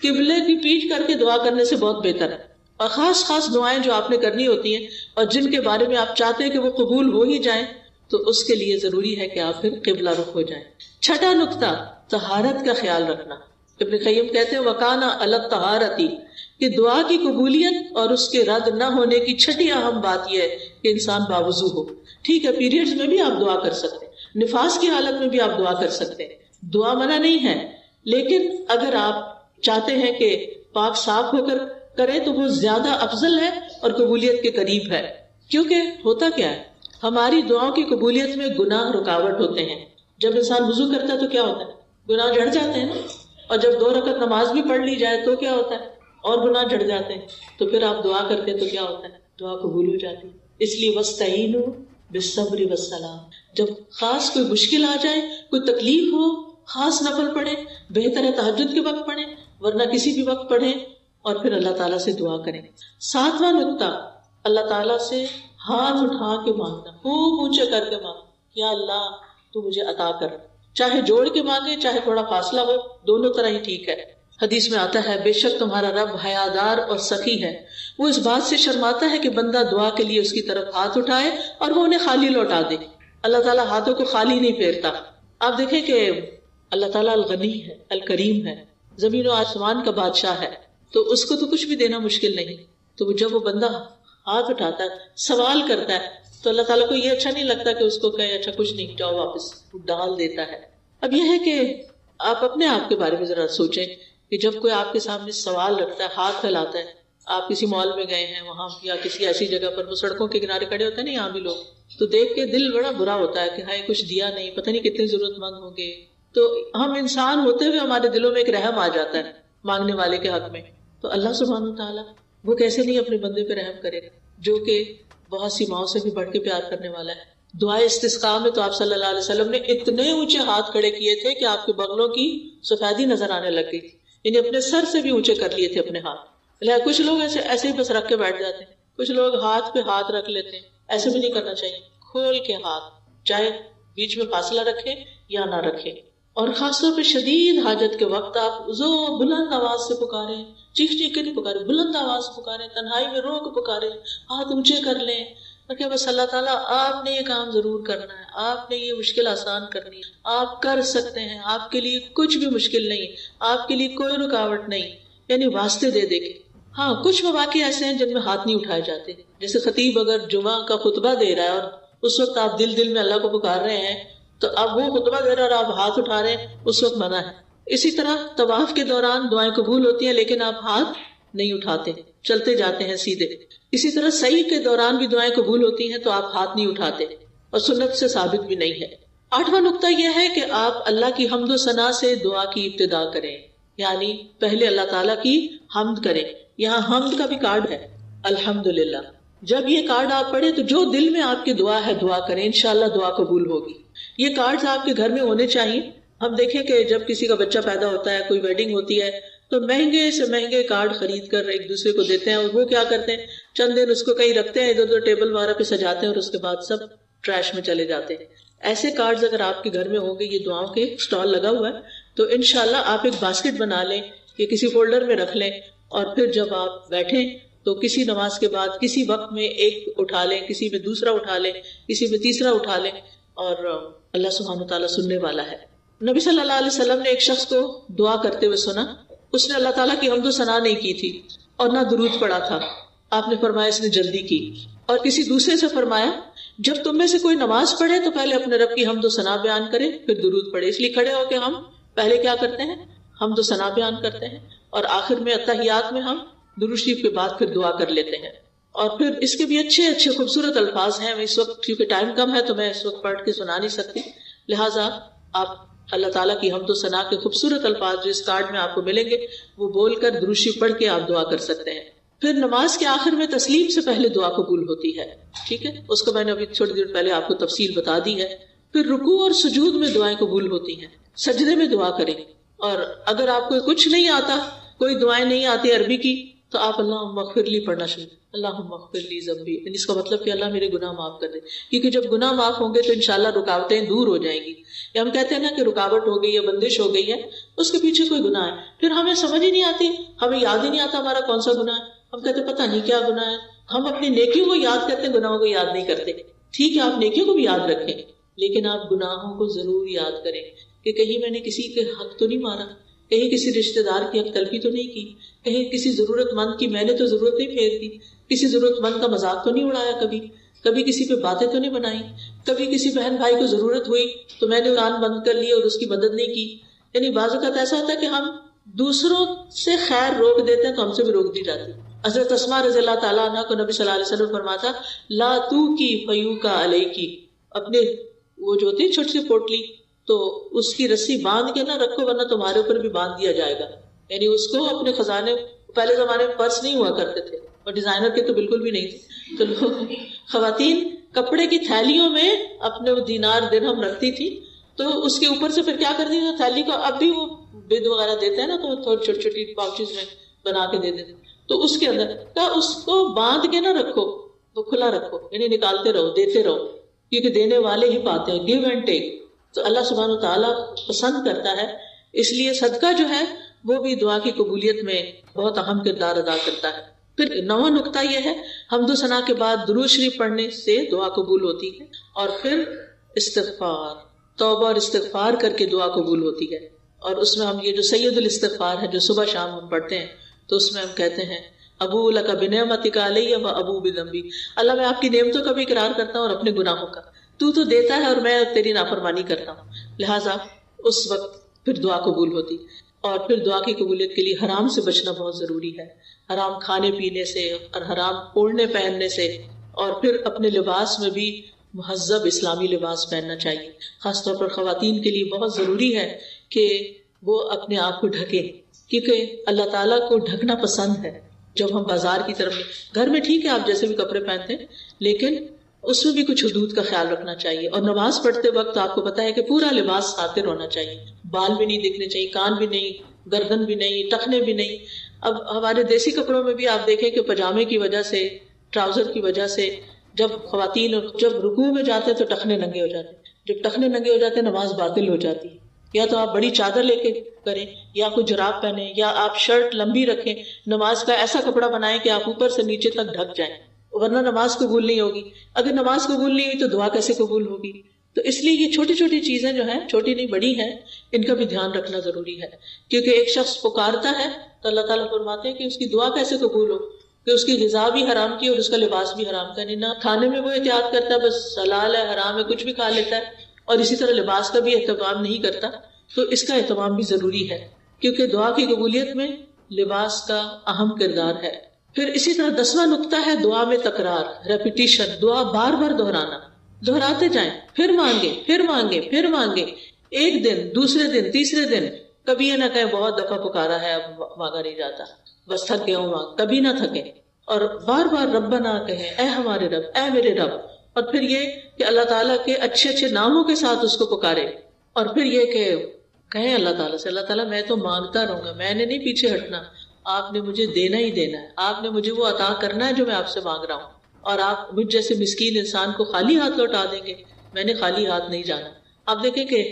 قبلے کی پیٹھ کر کے دعا کرنے سے بہت بہتر ہے. اور خاص خاص دعائیں جو آپ نے کرنی ہوتی ہیں اور جن کے بارے میں آپ چاہتے ہیں کہ وہ قبول ہو ہی جائیں، تو اس کے لیے ضروری ہے کہ آپ پھر قبلہ رخ ہو جائیں. 6واں نقطہ، طہارت کا خیال رکھنا. ابن قیم کہتے ہیں وکانا علی الطہارۃ، کہ دعا کی قبولیت اور اس کے رد نہ ہونے کی 6 اہم بات یہ ہے کہ انسان باوضو ہو. ٹھیک ہے، پیریڈز میں بھی آپ دعا کر سکتے ہیں، نفاس کی حالت میں بھی آپ دعا کر سکتے ہیں، دعا منع نہیں ہے، لیکن اگر آپ چاہتے ہیں کہ پاک صاف ہو کر کریں تو وہ زیادہ افضل ہے اور قبولیت کے قریب ہے. کیونکہ ہوتا کیا ہے، ہماری دعاؤں کی قبولیت میں گناہ رکاوٹ ہوتے ہیں. جب انسان وضو کرتا ہے تو کیا ہوتا ہے، گناہ جھڑ جاتے ہیں نا. اور جب 2 رکعت نماز بھی پڑھ لی جائے تو کیا ہوتا ہے، اور گناہ جھڑ جاتے ہیں. تو پھر آپ دعا کرتے ہیں تو کیا ہوتا ہے، دعا قبول ہو جاتی ہے. اس لیے وَاسْتَعِینُوا بِالصَّبْرِ وَالصَّلَاةِ، جب خاص کوئی مشکل آ جائے، کوئی تکلیف ہو، خاص نفل پڑھیں، بہتر ہے تہجد کے وقت پڑھیں ورنہ کسی بھی وقت پڑھیں، اور پھر اللہ تعالیٰ سے دعا کریں. 7واں نقطہ، اللہ تعالیٰ سے ہاتھ اٹھا کے مانگنا، خوب اونچے کر کے مانگنا، یا اللہ تو مجھے عطا کر، چاہے جوڑ کے مانگے چاہے تھوڑا فاصلہ ہو، دونوں طرح ہی ٹھیک ہے۔ حدیث میں آتا ہے بے شک تمہارا رب حیادار اور سخی ہے، وہ اس بات سے شرماتا ہے کہ بندہ دعا کے لیے اس کی طرف ہاتھ اٹھائے اور وہ انہیں خالی لوٹا دے۔ اللہ تعالیٰ ہاتھوں کو خالی نہیں پھیرتا۔ آپ دیکھیں کہ اللہ تعالیٰ الغنی ہے، الکریم ہے، زمین و آسمان کا بادشاہ ہے، تو اس کو تو کچھ بھی دینا مشکل نہیں۔ تو جب وہ بندہ ہاتھ اٹھاتا ہے، سوال کرتا ہے، تو اللہ تعالیٰ کو یہ اچھا نہیں لگتا کہ اس کو کہے اچھا کچھ نہیں جاؤ واپس، ڈال دیتا ہے۔ اب یہ ہے کہ آپ اپنے آپ کے بارے میں ذرا سوچیں کہ جب کوئی آپ کے سامنے سوال رکھتا ہے، ہاتھ پھیلاتا ہے، آپ کسی مال میں گئے ہیں وہاں یا کسی ایسی جگہ پر، وہ سڑکوں کے کنارے کھڑے ہوتے ہیں نا یہاں بھی لوگ، تو دیکھ کے دل بڑا برا ہوتا ہے کہ ہائے کچھ دیا نہیں، پتہ نہیں کتنے ضرورت مند ہوں گے۔ تو ہم انسان ہوتے ہوئے ہمارے دلوں میں ایک رحم آ جاتا ہے مانگنے والے کے حق میں۔ تو اللہ سبحانہ وتعالیٰ وہ کیسے نہیں اپنے بندے پہ رحم کرے گا جو کہ بہت سی ماؤں سے بھی بڑھ کے پیار کرنے والا ہے۔ دعائے استسقاء میں تو آپ صلی اللہ علیہ وسلم نے اتنے اونچے ہاتھ کھڑے کیے تھے کہ آپ کے بغلوں کی سفیدی نظر آنے لگ گئی تھی، یعنی اپنے سر سے بھی اونچے کر لیے تھے اپنے ہاتھ۔ کچھ لوگ ایسے ہی بس رکھ کے بیٹھ جاتے ہیں، کچھ لوگ ہاتھ پہ ہاتھ رکھ لیتے ہیں، ایسے بھی نہیں کرنا چاہیے، کھول کے ہاتھ، چاہے بیچ میں فاصلہ رکھیں یا نہ رکھیں۔ اور خاص طور پہ شدید حاجت کے وقت آپ بلند آواز سے پکاریں، چیخ چیخ کے نہیں پکاریں، بلند آواز سے پکاریں، تنہائی میں رو کے پکاریں، ہاتھ اونچے کر لیں، کہ بس اللہ تعالیٰ آپ نے یہ کام ضرور کرنا ہے، آپ نے یہ مشکل آسان کرنی ہے، آپ کر سکتے ہیں، آپ کے لیے کچھ بھی مشکل نہیں، آپ کے لیے کوئی رکاوٹ نہیں، یعنی واسطے دے دے کے۔ ہاں کچھ مواقع ایسے ہیں جن میں ہاتھ نہیں اٹھائے جاتے، جیسے خطیب اگر جمعہ کا خطبہ دے رہا ہے اور اس وقت آپ دل میں اللہ کو پکار رہے ہیں، تو اب وہ خطبہ دے رہا اور آپ ہاتھ اٹھا رہے ہیں، اس وقت منع ہے۔ اسی طرح طواف کے دوران دعائیں قبول ہوتی ہیں لیکن آپ ہاتھ نہیں اٹھاتے، چلتے جاتے ہیں سیدھے۔ اسی طرح سعی کے دوران بھی دعائیں قبول ہوتی ہیں تو آپ ہاتھ نہیں اٹھاتے، اور سنت سے ثابت بھی نہیں ہے۔ 8واں نقطہ یہ ہے کہ آپ اللہ کی حمد و ثنا سے دعا کی ابتدا کریں، یعنی پہلے اللہ تعالیٰ کی حمد کریں۔ یہاں حمد کا بھی کارڈ ہے، الحمدللہ۔ جب یہ کارڈ آپ پڑھیں تو جو دل میں آپ کی دعا ہے دعا کریں، انشاءاللہ دعا قبول ہوگی۔ یہ کارڈز آپ کے گھر میں ہونے چاہیے۔ ہم دیکھیں کہ جب کسی کا بچہ پیدا ہوتا ہے، کوئی ویڈنگ ہوتی ہے، تو مہنگے سے مہنگے کارڈ خرید کر ایک دوسرے کو دیتے ہیں، اور وہ کیا کرتے ہیں، چند دن اس کو کہیں رکھتے ہیں، ادھر ادھر ٹیبل وغیرہ پہ سجاتے ہیں اور اس کے بعد سب ٹریش میں چلے جاتے ہیں۔ ایسے کارڈز اگر آپ کے گھر میں ہوں گے، یہ دعاؤں کے سٹال لگا ہوا ہے، تو انشاءاللہ آپ ایک باسکٹ بنا لیں یا کسی فولڈر میں رکھ لیں، اور پھر جب آپ بیٹھیں تو کسی نماز کے بعد کسی وقت میں ایک اٹھا لیں، کسی میں دوسرا اٹھا لیں، کسی میں تیسرا اٹھا لیں، اور اللہ سبحانہ تعالیٰ سننے والا ہے۔ نبی صلی اللہ علیہ وسلم نے ایک شخص کو دعا کرتے ہوئے سنا، اس نے اللہ تعالیٰ کی حمد و ثنا نہیں کی تھی اور نہ درود پڑھا تھا۔ آپ نے فرمایا اس نے جلدی کی، اور کسی دوسرے سے فرمایا جب تم میں سے کوئی نماز پڑھے تو پہلے اپنے رب کی حمد و ثنا بیان کرے پھر درود پڑھے۔ اس لیے کھڑے ہو کے ہم پہلے کیا کرتے ہیں، حمد و ثنا بیان کرتے ہیں، اور آخر میں اتحیات میں ہم درود شریف کے بعد پھر دعا کر لیتے ہیں۔ اور پھر اس کے بھی اچھے اچھے خوبصورت الفاظ ہیں، میں اس وقت کیونکہ ٹائم کم ہے تو میں اس وقت پڑھ کے سنا نہیں سکتی، لہٰذا آپ اللہ تعالیٰ کی حمد و ثنا کے خوبصورت الفاظ جو اس کارڈ میں آپ کو ملیں گے وہ بول کر درود شریف پڑھ کے آپ دعا کر سکتے ہیں۔ پھر نماز کے آخر میں تسلیم سے پہلے دعا قبول ہوتی ہے، ٹھیک ہے، اس کو میں نے ابھی تھوڑی دیر پہلے آپ کو تفصیل بتا دی ہے۔ پھر رکوع اور سجود میں دعائیں قبول ہوتی ہیں، سجدے میں دعا کریں، اور اگر آپ کو کچھ نہیں آتا، کوئی دعائیں نہیں آتی عربی کی، تو آپ اللہم اغفر لی پڑھنا شروع، اللہم اغفر لی ذنبی، یعنی اس کا مطلب کہ اللہ میرے گناہ معاف کر دے، کیونکہ جب گناہ معاف ہوں گے تو انشاءاللہ رکاوٹیں دور ہو جائیں گی۔ یا ہم کہتے ہیں نا کہ رکاوٹ ہو گئی یا بندش ہو گئی ہے، اس کے پیچھے کوئی گناہ ہے، پھر ہمیں سمجھ ہی نہیں آتی، ہمیں یاد ہی نہیں آتا ہمارا کون سا گناہ ہے، ہم کہتے ہیں پتہ نہیں کیا گناہ ہے۔ ہم اپنی نیکیوں کو یاد کرتے ہیں، گناہوں کو یاد نہیں کرتے۔ ٹھیک ہے آپ نیکیوں کو بھی یاد رکھیں، لیکن آپ گناہوں کو ضرور یاد کریں کہ کہیں میں نے کسی کے حق تو نہیں مارا، کہیں کسی رشتہ دار کی حق تلفی تو نہیں کی، کہیں کسی ضرورت مند کی میں نے تو ضرورت نہیں پھیر دی، کسی ضرورت مند کا مذاق تو نہیں اڑایا، کبھی کسی پہ باتیں تو نہیں بنائی، کبھی کسی بہن بھائی کو ضرورت ہوئی تو میں نے کان بند کر لیا اور اس کی مدد نہیں کی۔ یعنی بعض اوقات ایسا ہوتا ہے کہ ہم دوسروں سے خیر روک دیتے ہیں تو ہم سے بھی روک دی جاتی۔ حضرت اسماء رضی اللہ تعالیٰ عنہ کو نبی صلی اللہ علیہ وسلم فرماتا لا تو کی فیو کا علیہ کی، اپنے وہ جو ہوتی ہے چھوٹی سی پوٹلی تو اس کی رسی باندھ کے نہ رکھو ورنہ تمہارے اوپر بھی باندھ دیا جائے گا۔ یعنی اس کو اپنے خزانے، پہلے زمانے میں پرس نہیں ہوا کرتے تھے اور ڈیزائنر کے تو بالکل بھی نہیں تھے، تو لوگ خواتین کپڑے کی تھیلیوں میں اپنے وہ دینار درہم رکھتی تھی، تو اس کے اوپر سے پھر کیا کرتی تھی، تھیلی کو اب بھی وہ بید وغیرہ دیتے ہیں نا تو تھوڑی چھوٹی چھوٹی پاؤچز میں بنا کے دے دیتے، تو اس کے اندر اس کو باندھ کے نہ رکھو، وہ کھلا رکھو، یعنی نکالتے رہو، دیتے رہو، کیونکہ دینے والے ہی پاتے ہیں، گیو اینڈ ٹیک. تو اللہ سبحانہ تعالیٰ پسند کرتا ہے، اس لیے صدقہ جو ہے وہ بھی دعا کی قبولیت میں بہت اہم کردار ادا کرتا ہے. پھر نواں نقطہ یہ ہے، حمد و ثنا کے بعد درود شریف پڑھنے سے دعا قبول ہوتی ہے، اور پھر استغفار، توبہ اور استغفار کر کے دعا قبول ہوتی ہے. اور اس میں ہم یہ جو سید الاستغفار ہے جو صبح شام ہم پڑھتے ہیں، تو اس میں ہم کہتے ہیں ابو لک بنعمتک علی و ابو بذنبی، اللہ میں آپ کی نعمتوں کا بھی اقرار کرتا ہوں اور اپنے گناہوں کا، تو دیتا ہے اور میں تیری نافرمانی کرتا ہوں. لہٰذا اس وقت پھر دعا قبول ہوتی. اور پھر دعا کی قبولیت کے لیے حرام سے بچنا بہت ضروری ہے، حرام کھانے پینے سے اور حرام اوڑھنے پہننے سے. اور پھر اپنے لباس میں بھی مہذب اسلامی لباس پہننا چاہیے. خاص طور پر خواتین کے لیے بہت ضروری ہے کہ وہ اپنے آپ کو ڈھکیں، کیونکہ اللہ تعالیٰ کو ڈھکنا پسند ہے. جب ہم بازار کی طرف، گھر میں ٹھیک ہے آپ جیسے بھی کپڑے پہنتے ہیں، لیکن اس میں بھی کچھ حدود کا خیال رکھنا چاہیے. اور نماز پڑھتے وقت آپ کو پتا ہے کہ پورا لباس ساتر ہونا چاہیے، بال بھی نہیں دکھنے چاہیے، کان بھی نہیں، گردن بھی نہیں، ٹخنے بھی نہیں. اب ہمارے دیسی کپڑوں میں بھی آپ دیکھیں کہ پجامے کی وجہ سے، ٹراؤزر کی وجہ سے جب خواتین جب رکوع میں جاتے ہیں تو ٹخنے ننگے ہو جاتے ہیں. جب ٹخنے ننگے ہو جاتے ہیں نماز باطل ہو جاتی ہے. یا تو آپ بڑی چادر لے کے کریں، یا کوئی جراب پہنیں، یا آپ شرٹ لمبی رکھیں. نماز کا ایسا کپڑا بنائیں کہ آپ اوپر سے نیچے تک ڈھک جائیں، ورنہ نماز قبول نہیں ہوگی. اگر نماز قبول نہیں ہوئی تو دعا کیسے قبول ہوگی؟ تو اس لیے یہ چھوٹی چھوٹی چیزیں جو ہیں، چھوٹی نہیں بڑی ہیں، ان کا بھی دھیان رکھنا ضروری ہے. کیونکہ ایک شخص پکارتا ہے تو اللہ تعالیٰ فرماتے ہیں کہ اس کی دعا کیسے قبول ہو، کہ اس کی غذا بھی حرام کی اور اس کا لباس بھی حرام کا. نہیں، نہ کھانے میں وہ احتیاط کرتا، بس حلال ہے حرام ہے کچھ بھی کھا لیتا ہے، اور اسی طرح لباس کا بھی اہتمام نہیں کرتا. تو اس کا اہتمام بھی ضروری ہے، کیونکہ دعا کی قبولیت میں لباس کا اہم کردار ہے. پھر اسی طرح 10واں نقطہ ہے دعا میں تکرار، ریپیٹیشن. دعا بار بار دہرانا، دہراتے جائیں، پھر مانگے پھر مانگے پھر مانگے، ایک دن، دوسرے دن، تیسرے دن. کبھی یہ نہ کہیں بہت دفعہ پکارا ہے اب مانگا نہیں جاتا، بس تھک گیا ہوں مانگ. کبھی نہ تھکے، اور بار بار ربنا کہیں، اے ہمارے رب، اے میرے رب. اور پھر یہ کہ اللہ تعالیٰ کے اچھے اچھے ناموں کے ساتھ اس کو پکارے. اور پھر یہ کہ کہیں اللہ تعالیٰ سے، اللہ تعالیٰ میں تو مانگتا رہوں گا، میں نے نہیں پیچھے ہٹنا، آپ نے مجھے دینا ہی دینا ہے، آپ نے مجھے وہ عطا کرنا ہے جو میں آپ سے مانگ رہا ہوں. اور آپ مجھ جیسے مسکین انسان کو خالی ہاتھ لوٹا دیں گے، میں نے خالی ہاتھ نہیں جانا. آپ دیکھیں کہ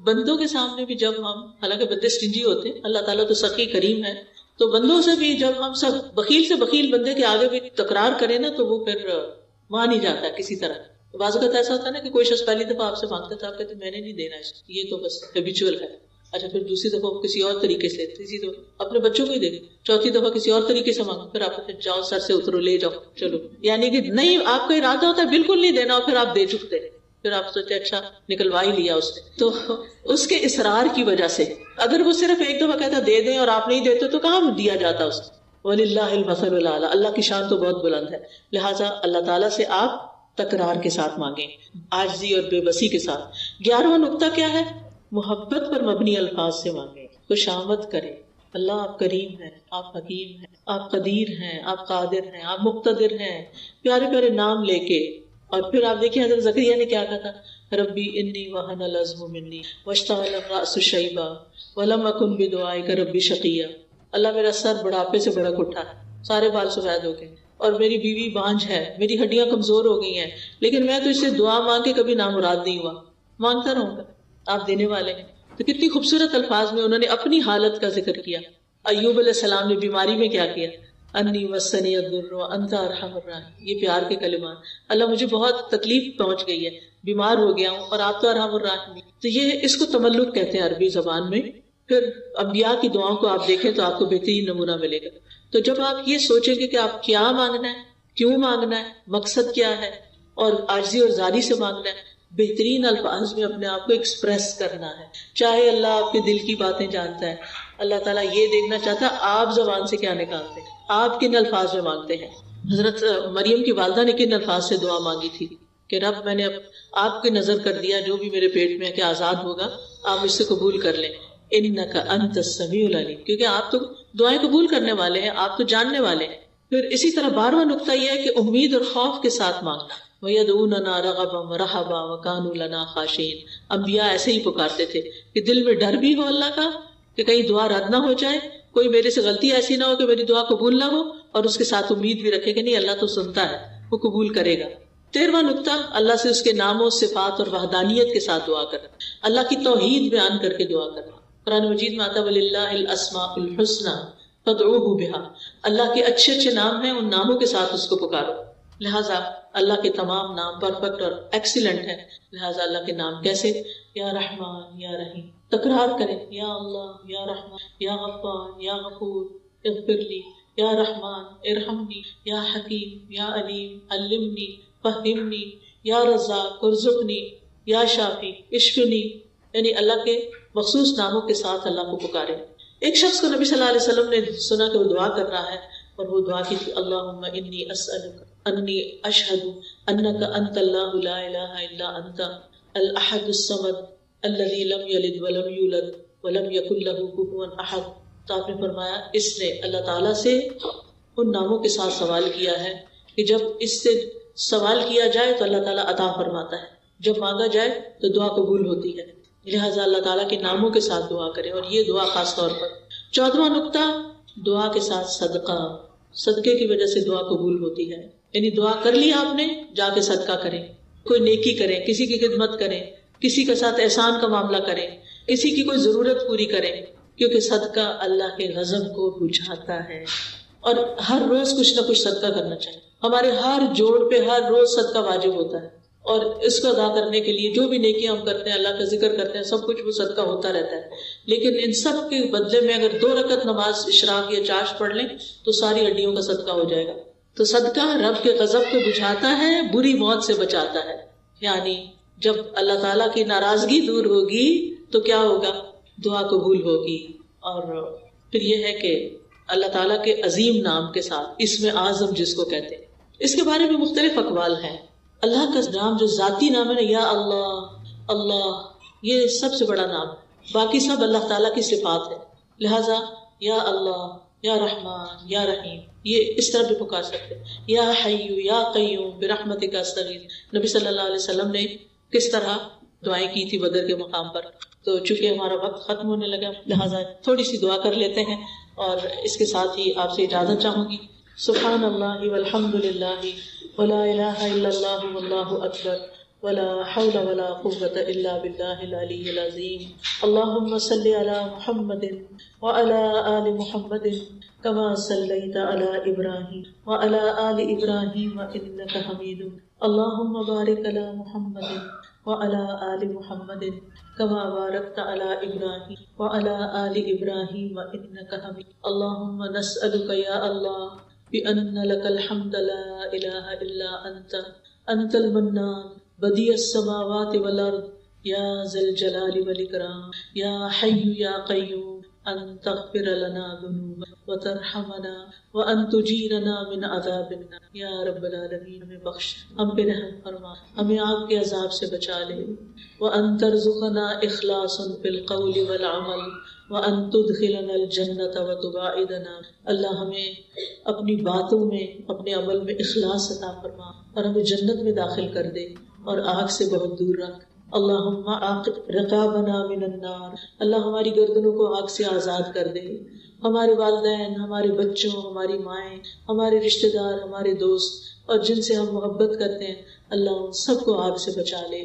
بندوں کے سامنے بھی جب ہم، حالانکہ بندے سٹنجی ہوتے ہیں، اللہ تعالیٰ تو سخی کریم ہے، تو بندوں سے بھی جب ہم سب بخیل سے بخیل بندے کے آگے بھی تکرار کریں نا تو وہ پھر مان ہی جاتا ہے کسی طرح. بعض اوقات ایسا ہوتا ہے نا کہ کوئی شخص پہلی دفعہ آپ سے مانگتا تھا، آپ کہتے میں نے نہیں دینا ہے، یہ تو بس ہیبیچول ہے. اچھا پھر دوسری دفعہ کسی اور طریقے سے، تیسری دفعہ اپنے بچوں کو ہی دے گے، چوتھی دفعہ کسی اور طریقے سے مانگو، پھر آپ جاؤ سر سے اترو، لے جاؤ چلو. یعنی کہ نہیں، آپ کا ارادہ ہوتا ہے بالکل نہیں دینا، اور پھر آپ دے چکتے، پھر آپ سوچتے اچھا نکلوا ہی لیا اس نے. تو اس کے اصرار کی وجہ سے، اگر وہ صرف ایک دفعہ کہتا دے دیں اور آپ نہیں دیتے تو کہاں دیا جاتا اس کو. وَلِلَّهِ الْمَثَلُ الْأَعْلَىٰ، اللہ کی شان تو بہت بلند ہے. لہٰذا اللہ تعالیٰ سے آپ تکرار کے ساتھ مانگیں، عاجزی اور بے بسی کے ساتھ. 11واں نقطہ کیا ہے؟ محبت پر مبنی الفاظ سے مانگیں، خوشامد کریں. اللہ آپ کریم ہیں، آپ حکیم ہیں، آپ قدیر ہیں، آپ قادر ہیں، آپ مقتدر ہیں، پیارے پیارے نام لے کے. اور پھر آپ دیکھیں حضرت زکریا نے کیا کہا تھا، ربی انی وہن العظم منی واشتعل الرأس شیبا ولم اکن بدعائک ربی شقیا. اللہ میرا سر بڑھاپے سے بڑک اٹھا ہے، سارے بال سفید ہو گئے، اور میری بیوی بانجھ ہے، میری ہڈیاں کمزور ہو گئی ہیں، لیکن میں تو اس سے دعا مانگ کے کبھی نامراد نہیں ہوا. مانگتا رہوں گا، آپ دینے والے ہیں. تو کتنی خوبصورت الفاظ میں انہوں نے اپنی حالت کا ذکر کیا. ایوب علیہ السلام نے بیماری میں کیا کیا، انی مسنی الضر وانت ارحم الراحمین. یہ پیار کے کلمات، اللہ مجھے بہت تکلیف پہنچ گئی ہے، بیمار ہو گیا ہوں اور آپ تو ارحم الراحمین. تو یہ اس کو تملک کہتے ہیں عربی زبان میں. پھر انبیاء کی دعاؤں کو آپ دیکھیں تو آپ کو بہترین نمونہ ملے گا. تو جب آپ یہ سوچیں گے کہ آپ کیا مانگنا ہے، کیوں مانگنا ہے، مقصد کیا ہے، اور عاجزی اور زاری سے مانگنا ہے، بہترین الفاظ میں اپنے آپ کو ایکسپریس کرنا ہے. چاہے اللہ آپ کے دل کی باتیں جانتا ہے، اللہ تعالیٰ یہ دیکھنا چاہتا ہے آپ زبان سے کیا نکالتے ہیں، آپ کن الفاظ میں مانگتے ہیں. حضرت مریم کی والدہ نے کن الفاظ سے دعا مانگی تھی کہ رب میں نے آپ کی نظر کر دیا، جو بھی میرے پیٹ میں ہے کہ آزاد ہوگا، آپ مجھ سے قبول کر لیں. انک انت السمیع العلیم، کیونکہ آپ تو دعائیں قبول کرنے والے ہیں، آپ تو جاننے والے ہیں. پھر اسی طرح 12واں نقطہ یہ ہے کہ امید اور خوف کے ساتھ مانگنا. وَيَدْعُونَنَا رَغَبًا وَرَهَبًا وَكَانُوا لَنَا خَاشِعِينَ. انبیاء ایسے ہی پکارتے تھے کہ دل میں ڈر بھی ہو اللہ کا کہ کہیں دعا رد نہ ہو جائے، کوئی میرے سے غلطی ایسی نہ ہو کہ میری دعا قبول نہ ہو، اور اس کے ساتھ امید بھی رکھے کہ نہیں اللہ تو سنتا ہے، وہ قبول کرے گا۔ 13واں نقطہ، اللہ سے اس کے ناموں، صفات اور وحدانیت کے ساتھ دعا کرنا، اللہ کی توحید بیان کر کے دعا کرنا۔ قرآن مجید میں آتا ہے وَلِلَّهِ الْأَسْمَاءُ الْحُسْنَى فَادْعُوهُ بِهَا، اللہ کے اچھے اچھے نام ہیں، ان ناموں کے ساتھ اس کو پکارو۔ لہٰذا اللہ کے تمام نام پرفیکٹ اور ایکسیلنٹ ہیں، لہٰذا اللہ کے نام کیسے؟ یا رحمان یا رحیم، تکرار کریں، یا اللہ یا رحمان یا غفار یا غفور اغفر لی، یا رحمان ارحمنی، یا حکیم یا علیم علمنی فہمنی، یا رزاق ارزقنی، یا شافی اشفنی، یعنی اللہ کے مخصوص ناموں کے ساتھ اللہ کو پکارے۔ ایک شخص کو نبی صلی اللہ علیہ وسلم نے سنا کہ وہ دعا کر رہا ہے، اور وہ دعا کی تھی اللہم انی اسألک انی اشہد انک انت اللہ لا الہ الا انت الاحد الصمد الذی لم یلد ولم یولد ولم یکن لہ کفوا احد۔ تو آپ نے فرمایا اس نے اللہ تعالیٰ سے ان ناموں کے ساتھ سوال کیا ہے کہ جب اس سے سوال کیا جائے تو اللہ تعالیٰ عطا فرماتا ہے، جب مانگا جائے تو دعا قبول ہوتی ہے، لہٰذا اللہ تعالیٰ کے ناموں کے ساتھ دعا کریں، اور یہ دعا خاص طور پر۔ 14واں نقطہ، دعا کے ساتھ صدقہ، صدقے کی وجہ سے دعا قبول ہوتی ہے، یعنی دعا کر لی آپ نے، جا کے صدقہ کریں، کوئی نیکی کریں، کسی کی خدمت کریں، کسی کے ساتھ احسان کا معاملہ کریں، کسی کی کوئی ضرورت پوری کریں، کیونکہ صدقہ اللہ کے غضب کو بجھاتا ہے۔ اور ہر روز کچھ نہ کچھ صدقہ کرنا چاہیے، ہمارے ہر جوڑ پہ ہر روز صدقہ واجب ہوتا ہے، اور اس کو ادا کرنے کے لیے جو بھی نیکیاں ہم کرتے ہیں، اللہ کا ذکر کرتے ہیں، سب کچھ وہ صدقہ ہوتا رہتا ہے، لیکن ان سب کے بدلے میں اگر 2 رکعت نماز اشراق یا چاشت پڑھ لیں تو ساری ہڈیوں کا صدقہ ہو جائے گا۔ تو صدقہ رب کے غضب کو بجھاتا ہے، بری موت سے بچاتا ہے، یعنی جب اللہ تعالیٰ کی ناراضگی دور ہوگی تو کیا ہوگا؟ دعا قبول ہوگی۔ اور پھر یہ ہے کہ اللہ تعالیٰ کے عظیم نام کے ساتھ، اسم اعظم جس کو کہتے ہیں، اس کے بارے میں مختلف اقوال ہیں۔ اللہ کا نام جو ذاتی نام ہے نا، یا اللہ اللہ، یہ سب سے بڑا نام ہے، باقی سب اللہ تعالیٰ کی صفات ہے، لہٰذا یا اللہ یا رحمان یا رحیم یہ اس طرح بھی پکار سکتے ہیں۔ یا حی یا قیوم برحمتک استغیث، نبی صلی اللہ علیہ وسلم نے کس طرح دعائیں کی تھی بدر کے مقام پر۔ تو چونکہ ہمارا وقت ختم ہونے لگا، لہٰذا تھوڑی سی دعا کر لیتے ہیں، اور اس کے ساتھ ہی آپ سے اجازت چاہوں گی۔ سبحان اللہ والحمد للہ ولا الہ الا اللہ واللہ اکبر ولا حول ولا قوة الا باللہ العلی العظیم۔ اللہم صلی علی محمد وعلی آل محمد کما صلیت علی ابراہیم وعلی آل ابراہیم انک حمید، اللہم بارک علی محمد وعلی آل محمد کما بارکت علی ابراہیم وعلی آل ابراہیم انک حمید۔ اللہم نسألک یا اللہ بأن لك الحمد لا إله إلا أنت المنان بديع السماوات والأرض يا ذا الجلال والإكرام يا حي يا قيوم أن تغفر لنا ذنوبنا وترحمنا وأن تجيرنا من عذاب النار۔ یا رب العالمین ہمیں بخش، ہم پہ رحم فرما، ہمیں آگ کے عذاب سے بچا لے، وأن ترزقنا إخلاصا في القول والعمل وأن تدخلنا الجنة وتباعدنا۔ اللہ ہمیں اپنی باتوں میں، اپنے عمل میں اخلاص عطا فرما، اور ہمیں جنت میں داخل کر دے اور آگ سے بہت دور رکھ۔ اللہم عاقب رقابنا من النار، اللہ ہماری گردنوں کو آگ سے آزاد کر دے، ہمارے والدین، ہمارے بچوں، ہماری مائیں، ہمارے رشتہ دار، ہمارے دوست، اور جن سے ہم محبت کرتے ہیں، اللہ ان سب کو آگ سے بچا لے۔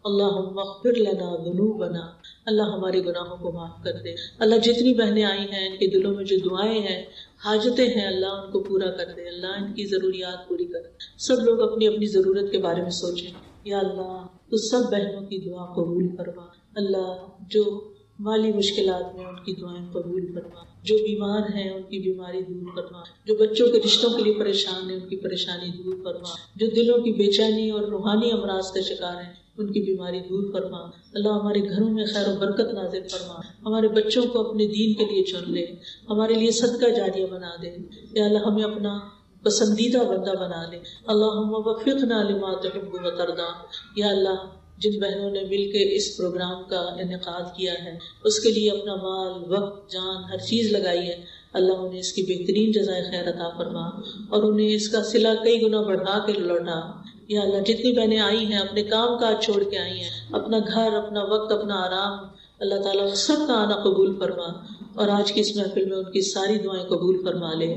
اللہم اغفر لنا ذنوبنا، اللہ ہمارے گناہوں کو معاف کر دے۔ اللہ جتنی بہنیں آئی ہیں، ان کے دلوں میں جو دعائیں ہیں، حاجتیں ہیں، اللہ ان کو پورا کر دے، اللہ ان کی ضروریات پوری کر دے۔ سب لوگ اپنی اپنی ضرورت کے بارے میں سوچیں، یا اللہ تو سب بہنوں کی دعا قبول فرما، اللہ جو مالی مشکلات میں ان کی دعائیں قبول فرما، جو بیمار ہیں ان کی بیماری دور فرما، جو بچوں کے رشتوں کے لیے پریشان ہیں ان کی پریشانی دور فرما، جو دلوں کی بے چینی اور روحانی امراض کا شکار ہیں ان کی بیماری دور فرما۔ اللہ ہمارے گھروں میں خیر و برکت نازل فرما، ہمارے بچوں کو اپنے دین کے لیے چن لے، ہمارے لیے صدقہ جاریہ بنا دے، یا اللہ ہمیں اپنا پسندیدہ بندہ بنا لے۔ اللہم وفقنا لما تحب و ترضا، یا اللہ جن بہنوں نے مل کے اس پروگرام کا انعقاد کیا ہے، اس کے لیے اپنا مال، وقت، جان، ہر چیز لگائی ہے، اللہ انہیں اس کی بہترین جزائے خیر عطا فرما، اور انہیں اس کا صلہ کئی گنا بڑھا کے لوٹا۔ یا اللہ جتنی بہنیں آئی ہیں، اپنے کام کاج چھوڑ کے آئی ہیں، اپنا گھر، اپنا وقت، اپنا آرام اللہ تعالیٰ سب کا آنا قبول فرما، اور آج کی اس محفل میں ان کی ساری دعائیں قبول فرما لے۔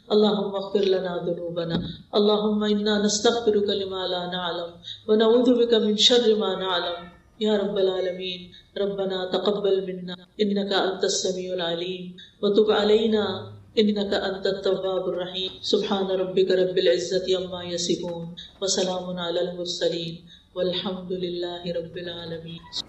اللہم اغفر لنا ذنوبنا، اللہم انا نستغفرک لما لا نعلم ونعوذ بک من شر ما نعلم یا رب العالمین۔ ربنا تقبل منا انک انت السمیع العلیم وتب علینا انک انت التواب الرحیم۔ سبحان ربک رب العزت عما یصفون وسلام علی المرسلین والحمد للہ رب العالمین۔